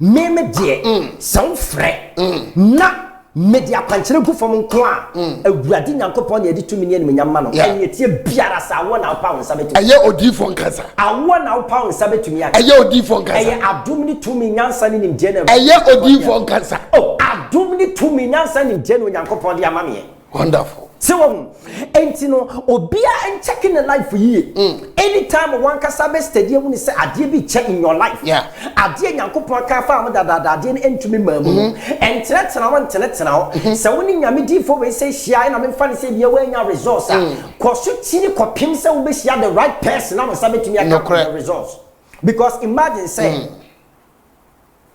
me die so fre na media kwanchere gu fom nko a awurade nyankopon ne edi tumi ne anim nyamma no eye tie biara sa wo na opa wonsa betumi eye odifo Nkansa awo na opa wonsa betumi aka eye odifo Nkansa eye adum ni tumi nyansa ni nim jene eye odifo Nkansa oh adum ni tumi nyansa ni jene nyankopon de amame wonderful so entino obia and checking the life for you anytime one kasabe stadium ni say ade bi check in your life ade nyankopon ka fa am dada ade ni entumi mamu entretena won tenetena so woni nyame di fo we say hia na me fa ni say bia we nya results ko so tini ko pim say we be hia the right person na mo sabe tumi aka the results because imagine say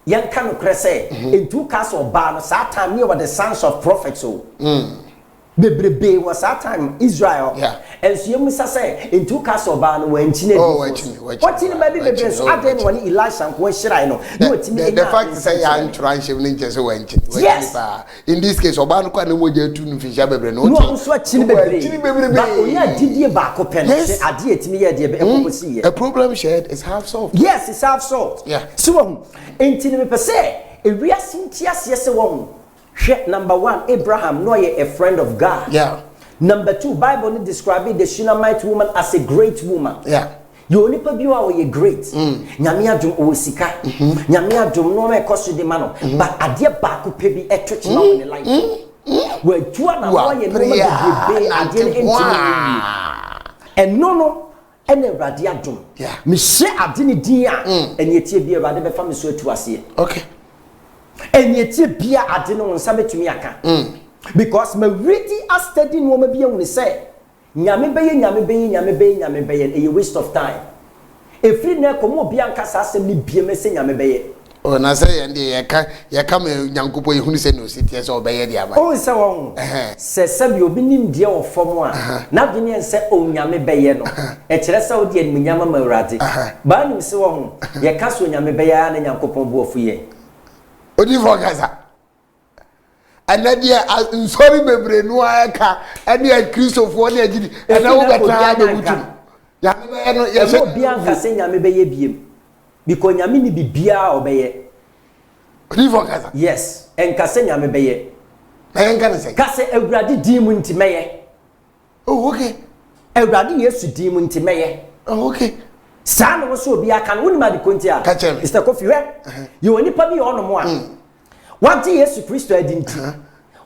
yan kan okre say entu cast of bar no sa time near the sons of prophets so bebrebe was that time Israel and so you must say in two castle ban when chine what in maybe bebrebe so aden when Elisha ko shira no the fact say ya tranship ni nche so wenchi in this case oba no kwa na moja tu no fisha bebrebe no no so chine bebrebe ba onya didie ba ko pen ade etimi ye de be ekosi ye a problem shared is half solved yes it's half solved so entini me pese e wi asintia se won number 1 Abraham no a friend of God number 2 Bible describing the Shunammite woman as a great woman you only pa biwa o ye great nyame adom o sika nyame adom no me koso de ma no but ade ba ko pe bi etwetwe na on the life we tua na wo ye no be ade entimi and no ene awurade adom me hye ade ne din a ene etie bi awurade be fa me so atu ase okay and yet bia ade no nsa betumi aka because me ready as study no ma bia woni say nyame beye a waste of time efri na komo bia nka sa asem ni bia me say nyame beye oh na say ye ka me nyankopo ehunu se no sitie so obeye dia ba oh say won se bi obi nim dia wo fom a na dwene en se onyame beye no e kire se odi en nyama mawrade ba nim se won ye ka so onyame beye na nyankopon bo ofu ye odi for gaza anadia nsori bebre no aka ania kristofo na agidi na wo beta be wutu nyame beye no ye so bia nka se nyame beye biem because nyame ni bibia obeye odi for gaza yes enka se nyame beye enka na se ka se awurade di mu ntimeye oh okay awurade yesu di mu ntimeye oh okay sa no so obi aka no ma de konti a Mr. Kofi we you oni pa bi ono mo a wanti yesu kristo adi nti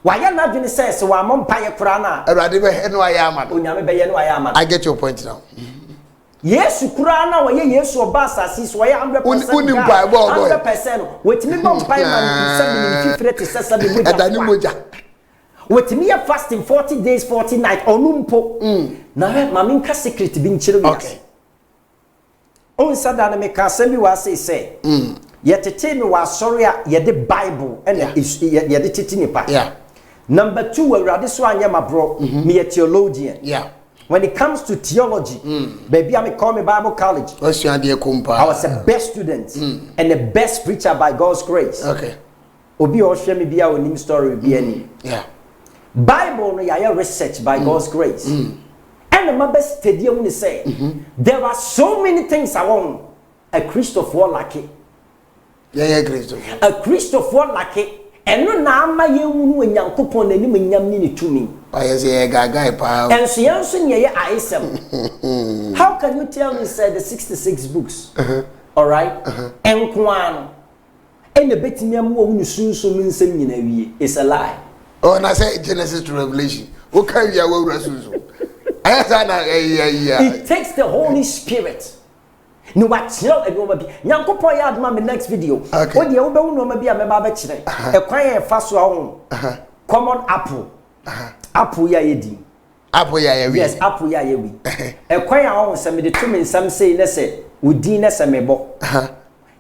waya na dwene se wa mompaye kura na awurade be he no ayama onyame be ye no ayama I get your point now yesu kura na waye yesu oba asasi so waye 100% 100% wetimi mompaye man se bi fifrete sesa bi moja edani moja wetimi ya fasting 40 days 40 nights onumpo na he mami nka secret bi nchire wi okay on sada na me ka se bi wa say yetete me wa sorry a ye the bible and ye the titi nipa yeah number 2 awurade so anya mabro me a theologian yeah when it comes to theology baby I call me Bible college I was the best student and the best preacher by God's grace okay obi o hwe me bia onim story bia ni yeah bible no ya research by God's grace and my best stadium ni say there are so many things I want a Christopher lucky yeah Christopher a Christopher lucky eno na ama ye wunu enyankopon na ni manyam ni tumi yes ye gaga pa and so yanso nye ye aisem how can you tell me say the 66 books all right enkwan and the betimi am wo wunu sunsun nsem nyina wie is a lie oh na say Genesis to Revelation o kan ya wo wura sunsun ayasa na it takes the Holy Spirit no what you and no be nyankopon ya adma me next video o de wo be wo no ma bi a me ba ba kire e kwan ya fa so ahun common apple apple ya yedi apple ya yewi yes apple ya yewi e kwan ya ahun se me de to me nsam sei na se wodi na se me bo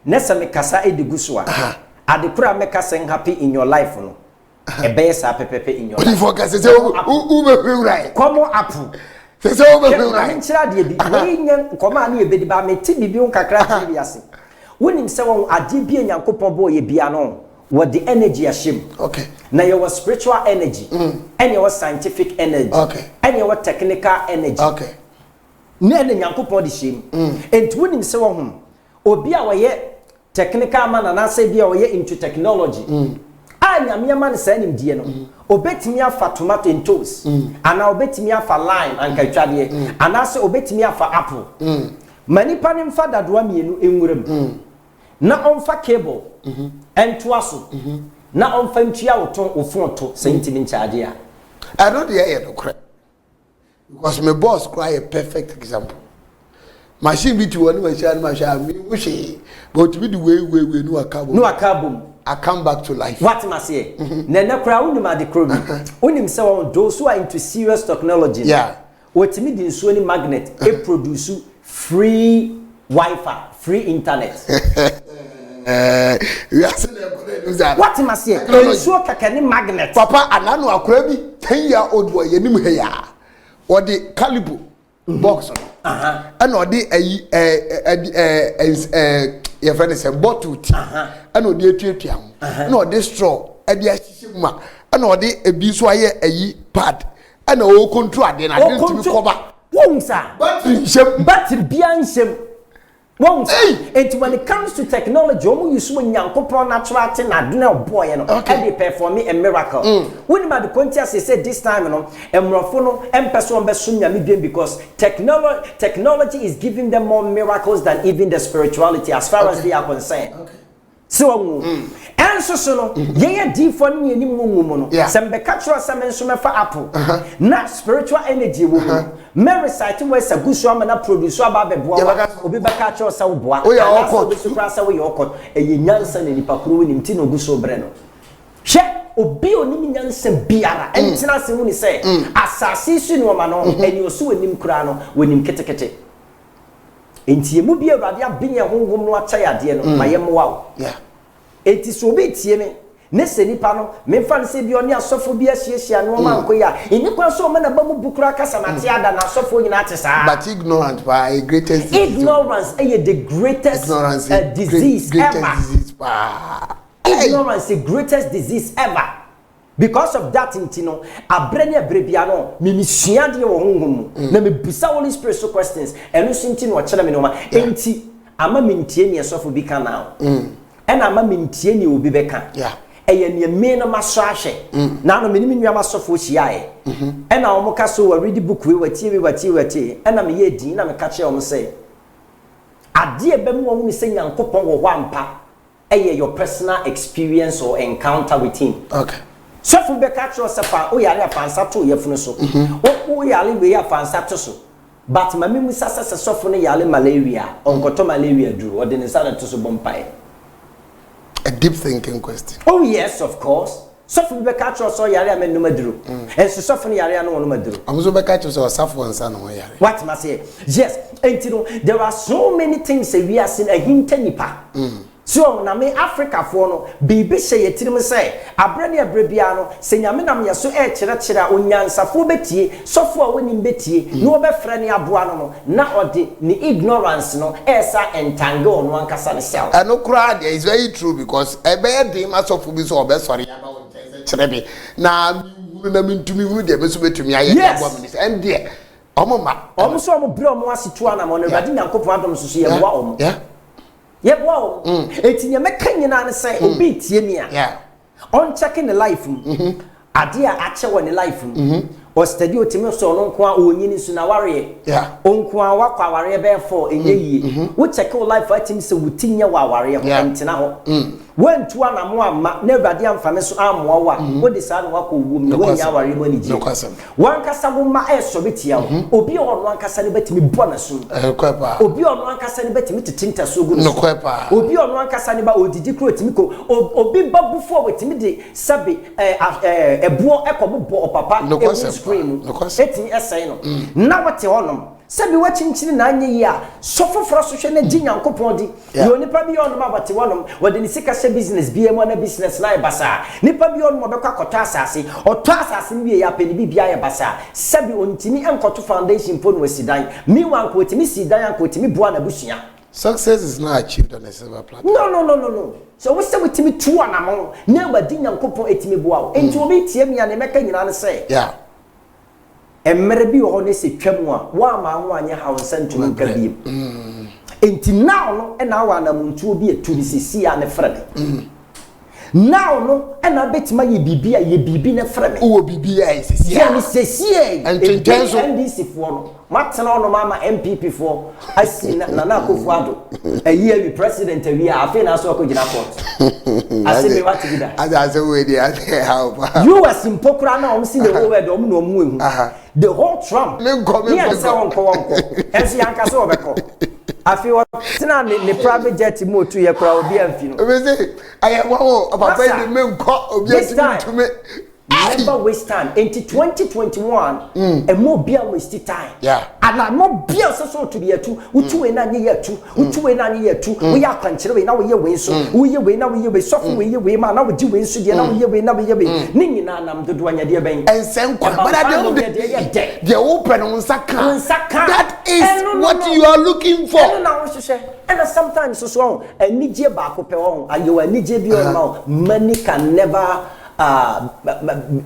na se me kasa edigu so a ade kura me kasa happy in your life no e be sa pepepe in your life before kasa se u be right common apple se o be right nchira de bi we nyen koma na e be di ba me ti bibi on kakra ti bi ase wonim se won ade bi enyankopon bo ye bia no what the energy ashim okay now your spiritual energy and your scientific energy okay and your technical energy okay na enyankopon di shim and wonim se won obi a wo technical man na say bia wo into technology anyame man say nim die no obetimi afa tomato and toast ana obetimi afa lime and katwade ana say obetimi afa apple manipa nim fa dadoa mienu enwuram na onfa cable ento aso na onfa ntua oton ofonto sentimi nchaade a I know the air no crack because my boss cry a perfect example machine be to one machine me wushi but we the way no akabo I come back to life. What must say? Nena kura unima de krobi. Unim se won those who are into serious technology. Yeah. What me din so any magnet e produce free Wi-Fi, free internet. We are saying that. What must say? So kakani magnet. Papa ananu akura bi 10-year-old boy yenim he ya. Or the caliber box. And or the your friend is a bottle tea. And or the tuatua. No the straw. And the ashima. And or the biswaye a pad. And all control then I didn't cover. Wong sir. But biansem. Wong it when it comes to technology, omo use when yankopon natural thing na do na boy no and they perform a miracle. When ma the Pontius say this time no emrofo no empeso beso nyame dem because technology is giving them more miracles than even the spirituality as far as they are concerned. So and so no ye di for ni ni mu no sem be catch us sem nso me fa apple na spiritual energy wo me recite we say gusu am na produce aba beboa obi be catch us wo boa na so be supra say we yokot e nyansa na nipa kuro ni mti no gusu bre no hwe obi onim nyansa biara entina se hu ni say asase su no ma no eni osu onim kura no wonim ketekete enti emu bi awade abenye hongom no acha yade no mayem wa enti so be tie me ne se nipa no me fa se bi oni asofo bi ahiesia no ma nko ya eni kwa so ma na ba mu bukura kasa mate ada na asofo nyina te saa but ignorant by greatest ignorance the greatest disease ever ignorance the greatest disease ever because of that intino abrenya brebia no mimisua de wo hongom na me bisa Holy Spirit so questions eno sinti no kire me no ma enti ama mintie ne asofo bi ka now ena ama mintie ne obi beka eye ne me no maso ahwe na no me ni nwa masofo hia ena wo ka so wa read book we watie ena me ye din na me ka kire wo say ade e bem wo ni say Nyankopon wo ho ampa eye your personal experience or encounter with him. Okay. So fu be catch yourself o yare afansa to yefunu so o yare we afansa to so but mami mu sasa so fu ne yare malaria onkoto malaria duru ode ne sana to so bompai. A deep thinking question. Oh yes, of course. So fu be catch yourself yare amenu maduru and so fu ne yare anu no maduru amuso be catch yourself safu ansa no yare. What must say? Yes, and you know there are so many things we are seeing a hint nipa. So na me Africa for no bibi se yetirim say abrane abrebia no se nyame nam yeso e kire onyansafo betie sofo a woni betie no obefre ne aboa no na ode ni ignorance no esa entangle no ankasa ne self no crowd is very true because ebe dem asofo bi so obesore ya ba won kire be na mintumi hu de be so betumi aye aboa minister and there omo so omo bre omo asitu ana mo no radi Nyankopon adom so ye boa omo wow. Etinya meka nyina ne say obi tie ni a. On checking the life. Adia ache woni life. O study otimi so no nko a onyini su na ware. Onko a wakwa ware be for enye yie. Wo check your life atimi se wutinya wa ware ho entina ho. Wentu anamo amma na Awurade amfane so amoa wa. Wo de sa no wakọ wom no wanya ware mo ni ji. Wan kasa mo ma eso betia ho. Obi ono ankasa ne betimi bo na so. Obi ono ankasa ne betimi titinta so gu no. Obi ono ankasa ne ba odidi kro etimi ko. Obi babufo wetimi de sabe ebuo ekobo opapa scream eti esai no na wote honom sabi wachinchiri na anye yi a sofoforo so hwe na gi Nyankopon di yo nipa bi honom abate honom wode ni sika se business bi emo na business na basa nipa bi honom obekwa kota asase oto asase bi ya peni bi ya basa sabi ontimi enkoto foundation pon wasidan mi wanko otimi sidan anko otimi boa na busua. Success is not achieved on a silver platter. No. So we say we timi two anamo na ba di Nyankopon etimi boa enti obi tie me ya na meka nyina ne say emere bi ho ne se twam a wa ma ho anye ha wonsantu nka bi enti now no e na wa na muntu obi etu ni sisi ya ne frede now no e na betima ye bibia ye bibi ne frede wo bibia ye sisi ya ni sisi e entenso NDC fo no matena no mama MPP fo asi na Akufo Addo ayi awi president awi afi na so akogina court asi me what be that as we dey how US impokura na si the whole world no mu ehu the whole Trump me say wonko ensi yanka se obeko afi what na ne private jet motu ye kura obi amfi no we say ayewo papa ni me nko obi ati me never waste time. Into 2021, and more beer waste time. And I'm more beer so to be a two, utu and any year two, utu and any year two. We are considering now we win so. We win now we suffer we man now we do win so. Now we never be Nina nam the Duanya dear Bang and Sam. But I don't get the open on Saka. That is what you are looking for. And sometimes so and Nijia Bako Peon, and you are Nijia Bio money can never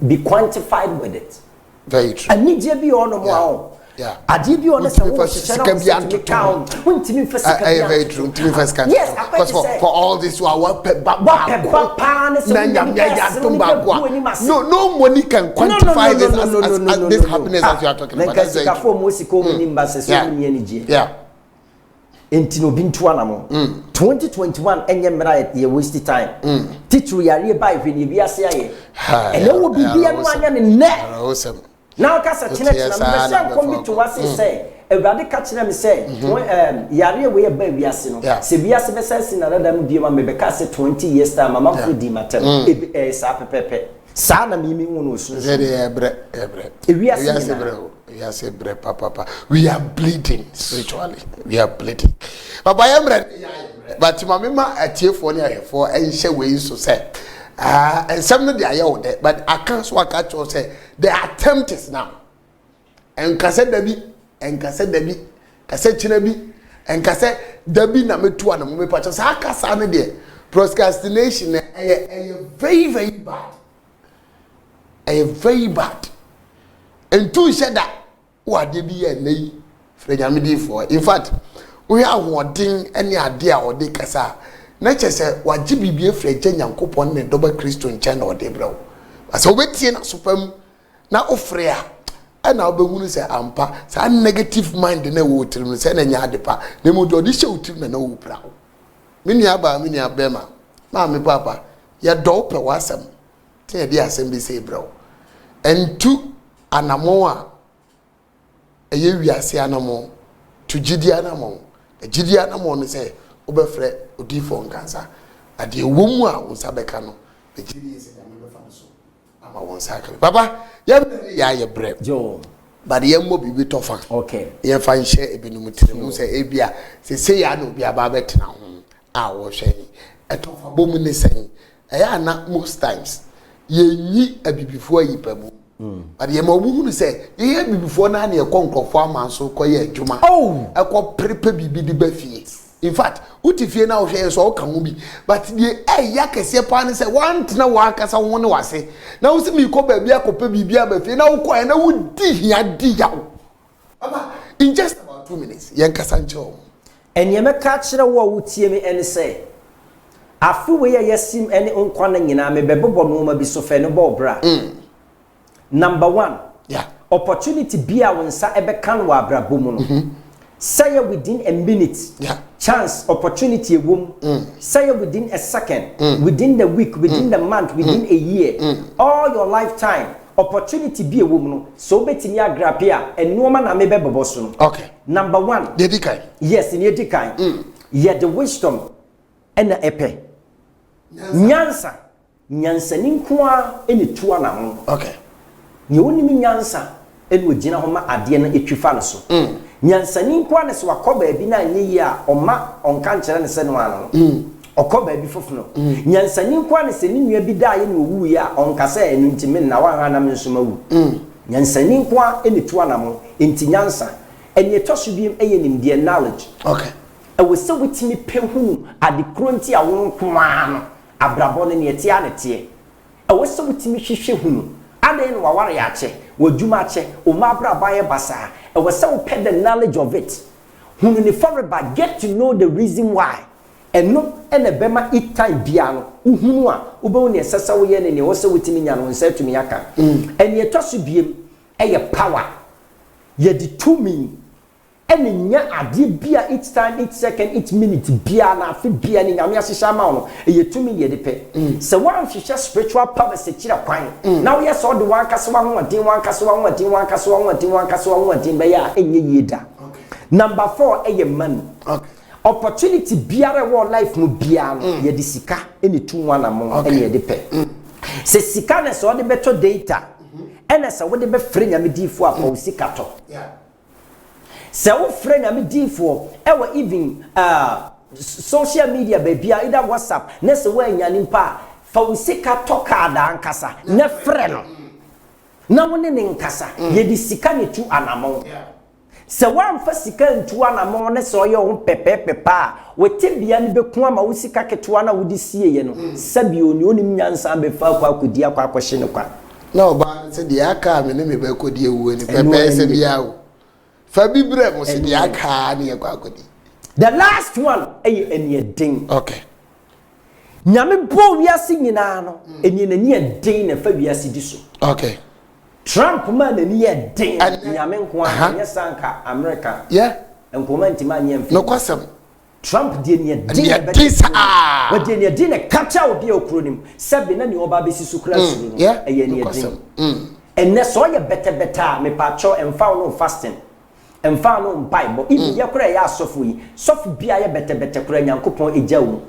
be quantified with it. Very true. And need be on wow. I did you understand what can be count. Very true. Yes, for all this no money can quantify this happiness that you are talking about. enti no bi ntu anamo 2021 enye mra ye waste time teacher yare ba hwe ne biase aye ene wo bibia no anya ne ne now kasa chine chine me say come to was say Everybody catching them say, yare we ba wiase no. Se wiase be say na dada mu biema me be ka say 20 years time mama fu di matem. Sa pepepe. Sa na mi hu no so. Ebre. Wiase bre papa. We are bleeding spiritually. We are bleeding. Baba yemre. But mama atiefo ne ayefo enhye we so say. And some no dey ayo there, but I can't so catch you say the attempt is now. And kase dabi enkase dabi kase chinabi enkase dabi na metu ana me pacha sa kasa ne de procrastination very very bad very bad entu sheda wa de bi ye nei frejamidi for in fact we are holding any ade a ode kasa na chese waji bibie freje nyankopon ne doba Kristo nche na ode brawo asa obetie na sopam na ofrea ana obehunu se ampa sa negative mind na wo tirim se na nya adepa na mo do di she utim na wo pra mini aba mini abema ma me papa ya do pe wasam te ya di asem bi se bro entu anamo a eye wiase anamo tu gidi anamo gidi anamo no se obefre odifo nkansa ade womu a wonsa beka no be gidi se na me befa so ama wonsa ka papa ya ye bre jo but ye mo bibi tofa okay ye fa nhye ebinum tire mu se ebia se ya na obi aba betena ho a wo hwe etofa bomu ne sen ya na most times ye nyi abibifo ayipamu but ye mo buhunu se ye abibifo na na ye konkrofo amanso koye adwuma ekọ prepe bibi di bafie in fact utifie na wo hwe so ka ho bi but die ya kese pa ne se want na wa akasa ho ne wase na wo se mi ko ba bia kope bibi abafie na wo ko na wo di hia di yawo baba in just about 2 minutes yen kasa ncho enye me ka kire wo wutie me ene se afi we ye yesim ene onkwa na nyina me bebobo no ma bi so fe no bo bra number 1 opportunity bia wonsa ebe kan wa bra bomu no say within a minute chance opportunity say within a second within the week within the month within a year all your lifetime opportunity be a woman so betimi agrapia enoma na me bebobo so no okay number 1 dedikai yes in dedikai the wisdom and the epe nyansa ni nkoa eni tuwa na ho okay ye woni mi nyansa eni ogina ho ma ade na etwifa no so nyansani nkoa ne so wakoba bi na anyi a oma onka nkere ne se no ano okoba bi fofuno nyansani nkoa ne se ni nua bi da ye no wu ya onka se eni ntimi na wa ha na me nsoma wu nyansani nkoa eni tuwa na mo enti nyansa eni etoso bi eye nimde knowledge okay we se wetimi pehunu ade kronti a won kwa no abrabo ne ne tie anete we se wetimi hwehwe hunu ade no waware ya che wadwuma che o ma abraba ye basa we se wo pay the knowledge of it hunu ne forever get to know the reason why eno ene bema it time bia no hunu a obewu ne sesa wo ye ne wo se wetimi nya no nsa tumi aka ene etoso biem eye power ye determine ene nya ade bia each time each second each minute bia na afi bia ni nyame asehya ma no eye tumi ye de pe se one hwehwe spiritual power se kira kwan na wo ye so de wan kase wan ho den wan kase wan ho den wan kase wan ho den wan kase wan ho den be ya enye yeda number 4 eye man okay opportunity biara wo life mu bia no ye de sika ene tu wan am ene ye de pe se sika na so de beto data ene se wo de be free nyame difo a wo sika to se wo frɛ na me difo e wa even social media baby either WhatsApp na se wo anya nimpa fa wo sika toka da ankasa na frɛ no na wo ne nkasa ye di sika ne tu anamo se wo amfa sika ntu anamo na se oye wo pepepepa wo tebia ne beku ama wo sika ketewa na wo di sie ye no sabi oni onim nyansa be fa kwa akodi akwa akwhye ne kwa na oba se di aka me ne me be kodi ewu ni pepe se bia wo Fabi bre mo se di aka na ye kwakodi. The last one eni den. Okay. Nyame bo wiase nyina no eni na ni den na fa wiase di so. Okay. Trump man na ni den nyame nko anya sanka America. Yeah. Nko man ntima anya mfi. No kwasam. Trump die ne di ne be dis we die ne di ne capture obi okronim sebe na ne oba be sisu kra suru no eye ne din enne so ye beta me pacho emfa no fasting emfa no bible ibi ye kra ya sofu yi sofu bia ye beta kra nyankopon ejawu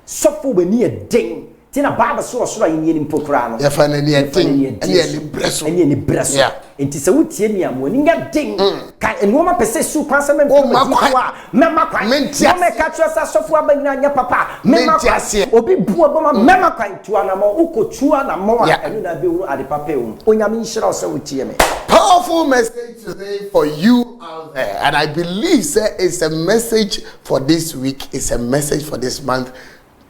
sofu we ni din tina baba so yin yin mpokra no ya fa na ni din ene ni breso enti se wutie mi am woni nga din ka enoma pese su kwansa me mfa mema kwan me ka twa sofu abanyina nya papa mema kwan obi buo boma mema kwan tuwa na mo ukotua na mo anu na be wuru ade papa onyame nhira so wutie me. Powerful message today for you out there, and I believe sir, it's a message for this week, it's a message for this month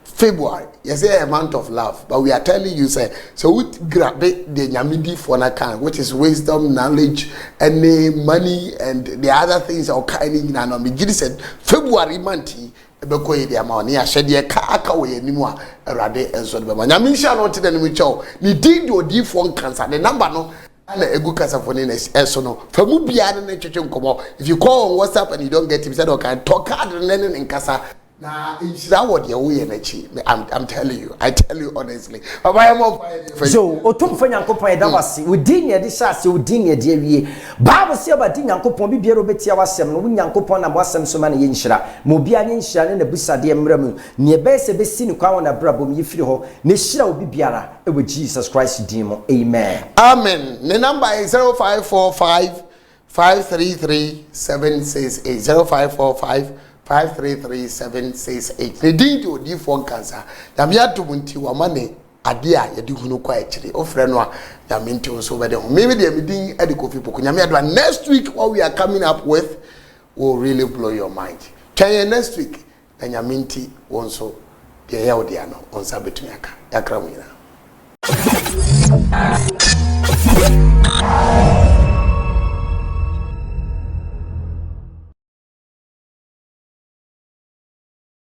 February. Yes, a month of love, but we are telling you, say, so we grab the nyamidi for na can, which is wisdom, knowledge, and money, and the other things are kind of na me. Jesus said February month. Ebeko ye dia ma oni ahye de ka aka wo ye nimu a erade enso de be ma nyame hia no te de nimu chew ni din de odi fo nkansa the number no ana egu kasa fo ni enso no famu bia ne twetwe nkomo. If you call on WhatsApp and you don't get him, said okay talk card ne nkasa na inshira wo de wo ye na chi. I'm telling you, I tell you honestly, baba am of so otum fa nyankopon e da wase odin ye de shase odin ye de awie bible say about din nyankopon bi biero betia wasem no nyankopon na wasem so ma na ye nshira mo bia nye nshira ne na busade mramu ne be se be si ni kwa wona brabom ye firi ho ne shira obi biara e we Jesus Christ din mo amen amen. The number is 0545 533 768 0545 533-768. The deed to the phone cancer. Yamia to Munti Wamane, Adia, Yadihunu quietly, or friend, Yaminti so better. Maybe they are meeting at the coffee book. Yamia, next week, what we are coming up with will really blow your mind. Kenya next week, and Yaminti also, the Yaudiano, on Sabetuniaka, Yakramina.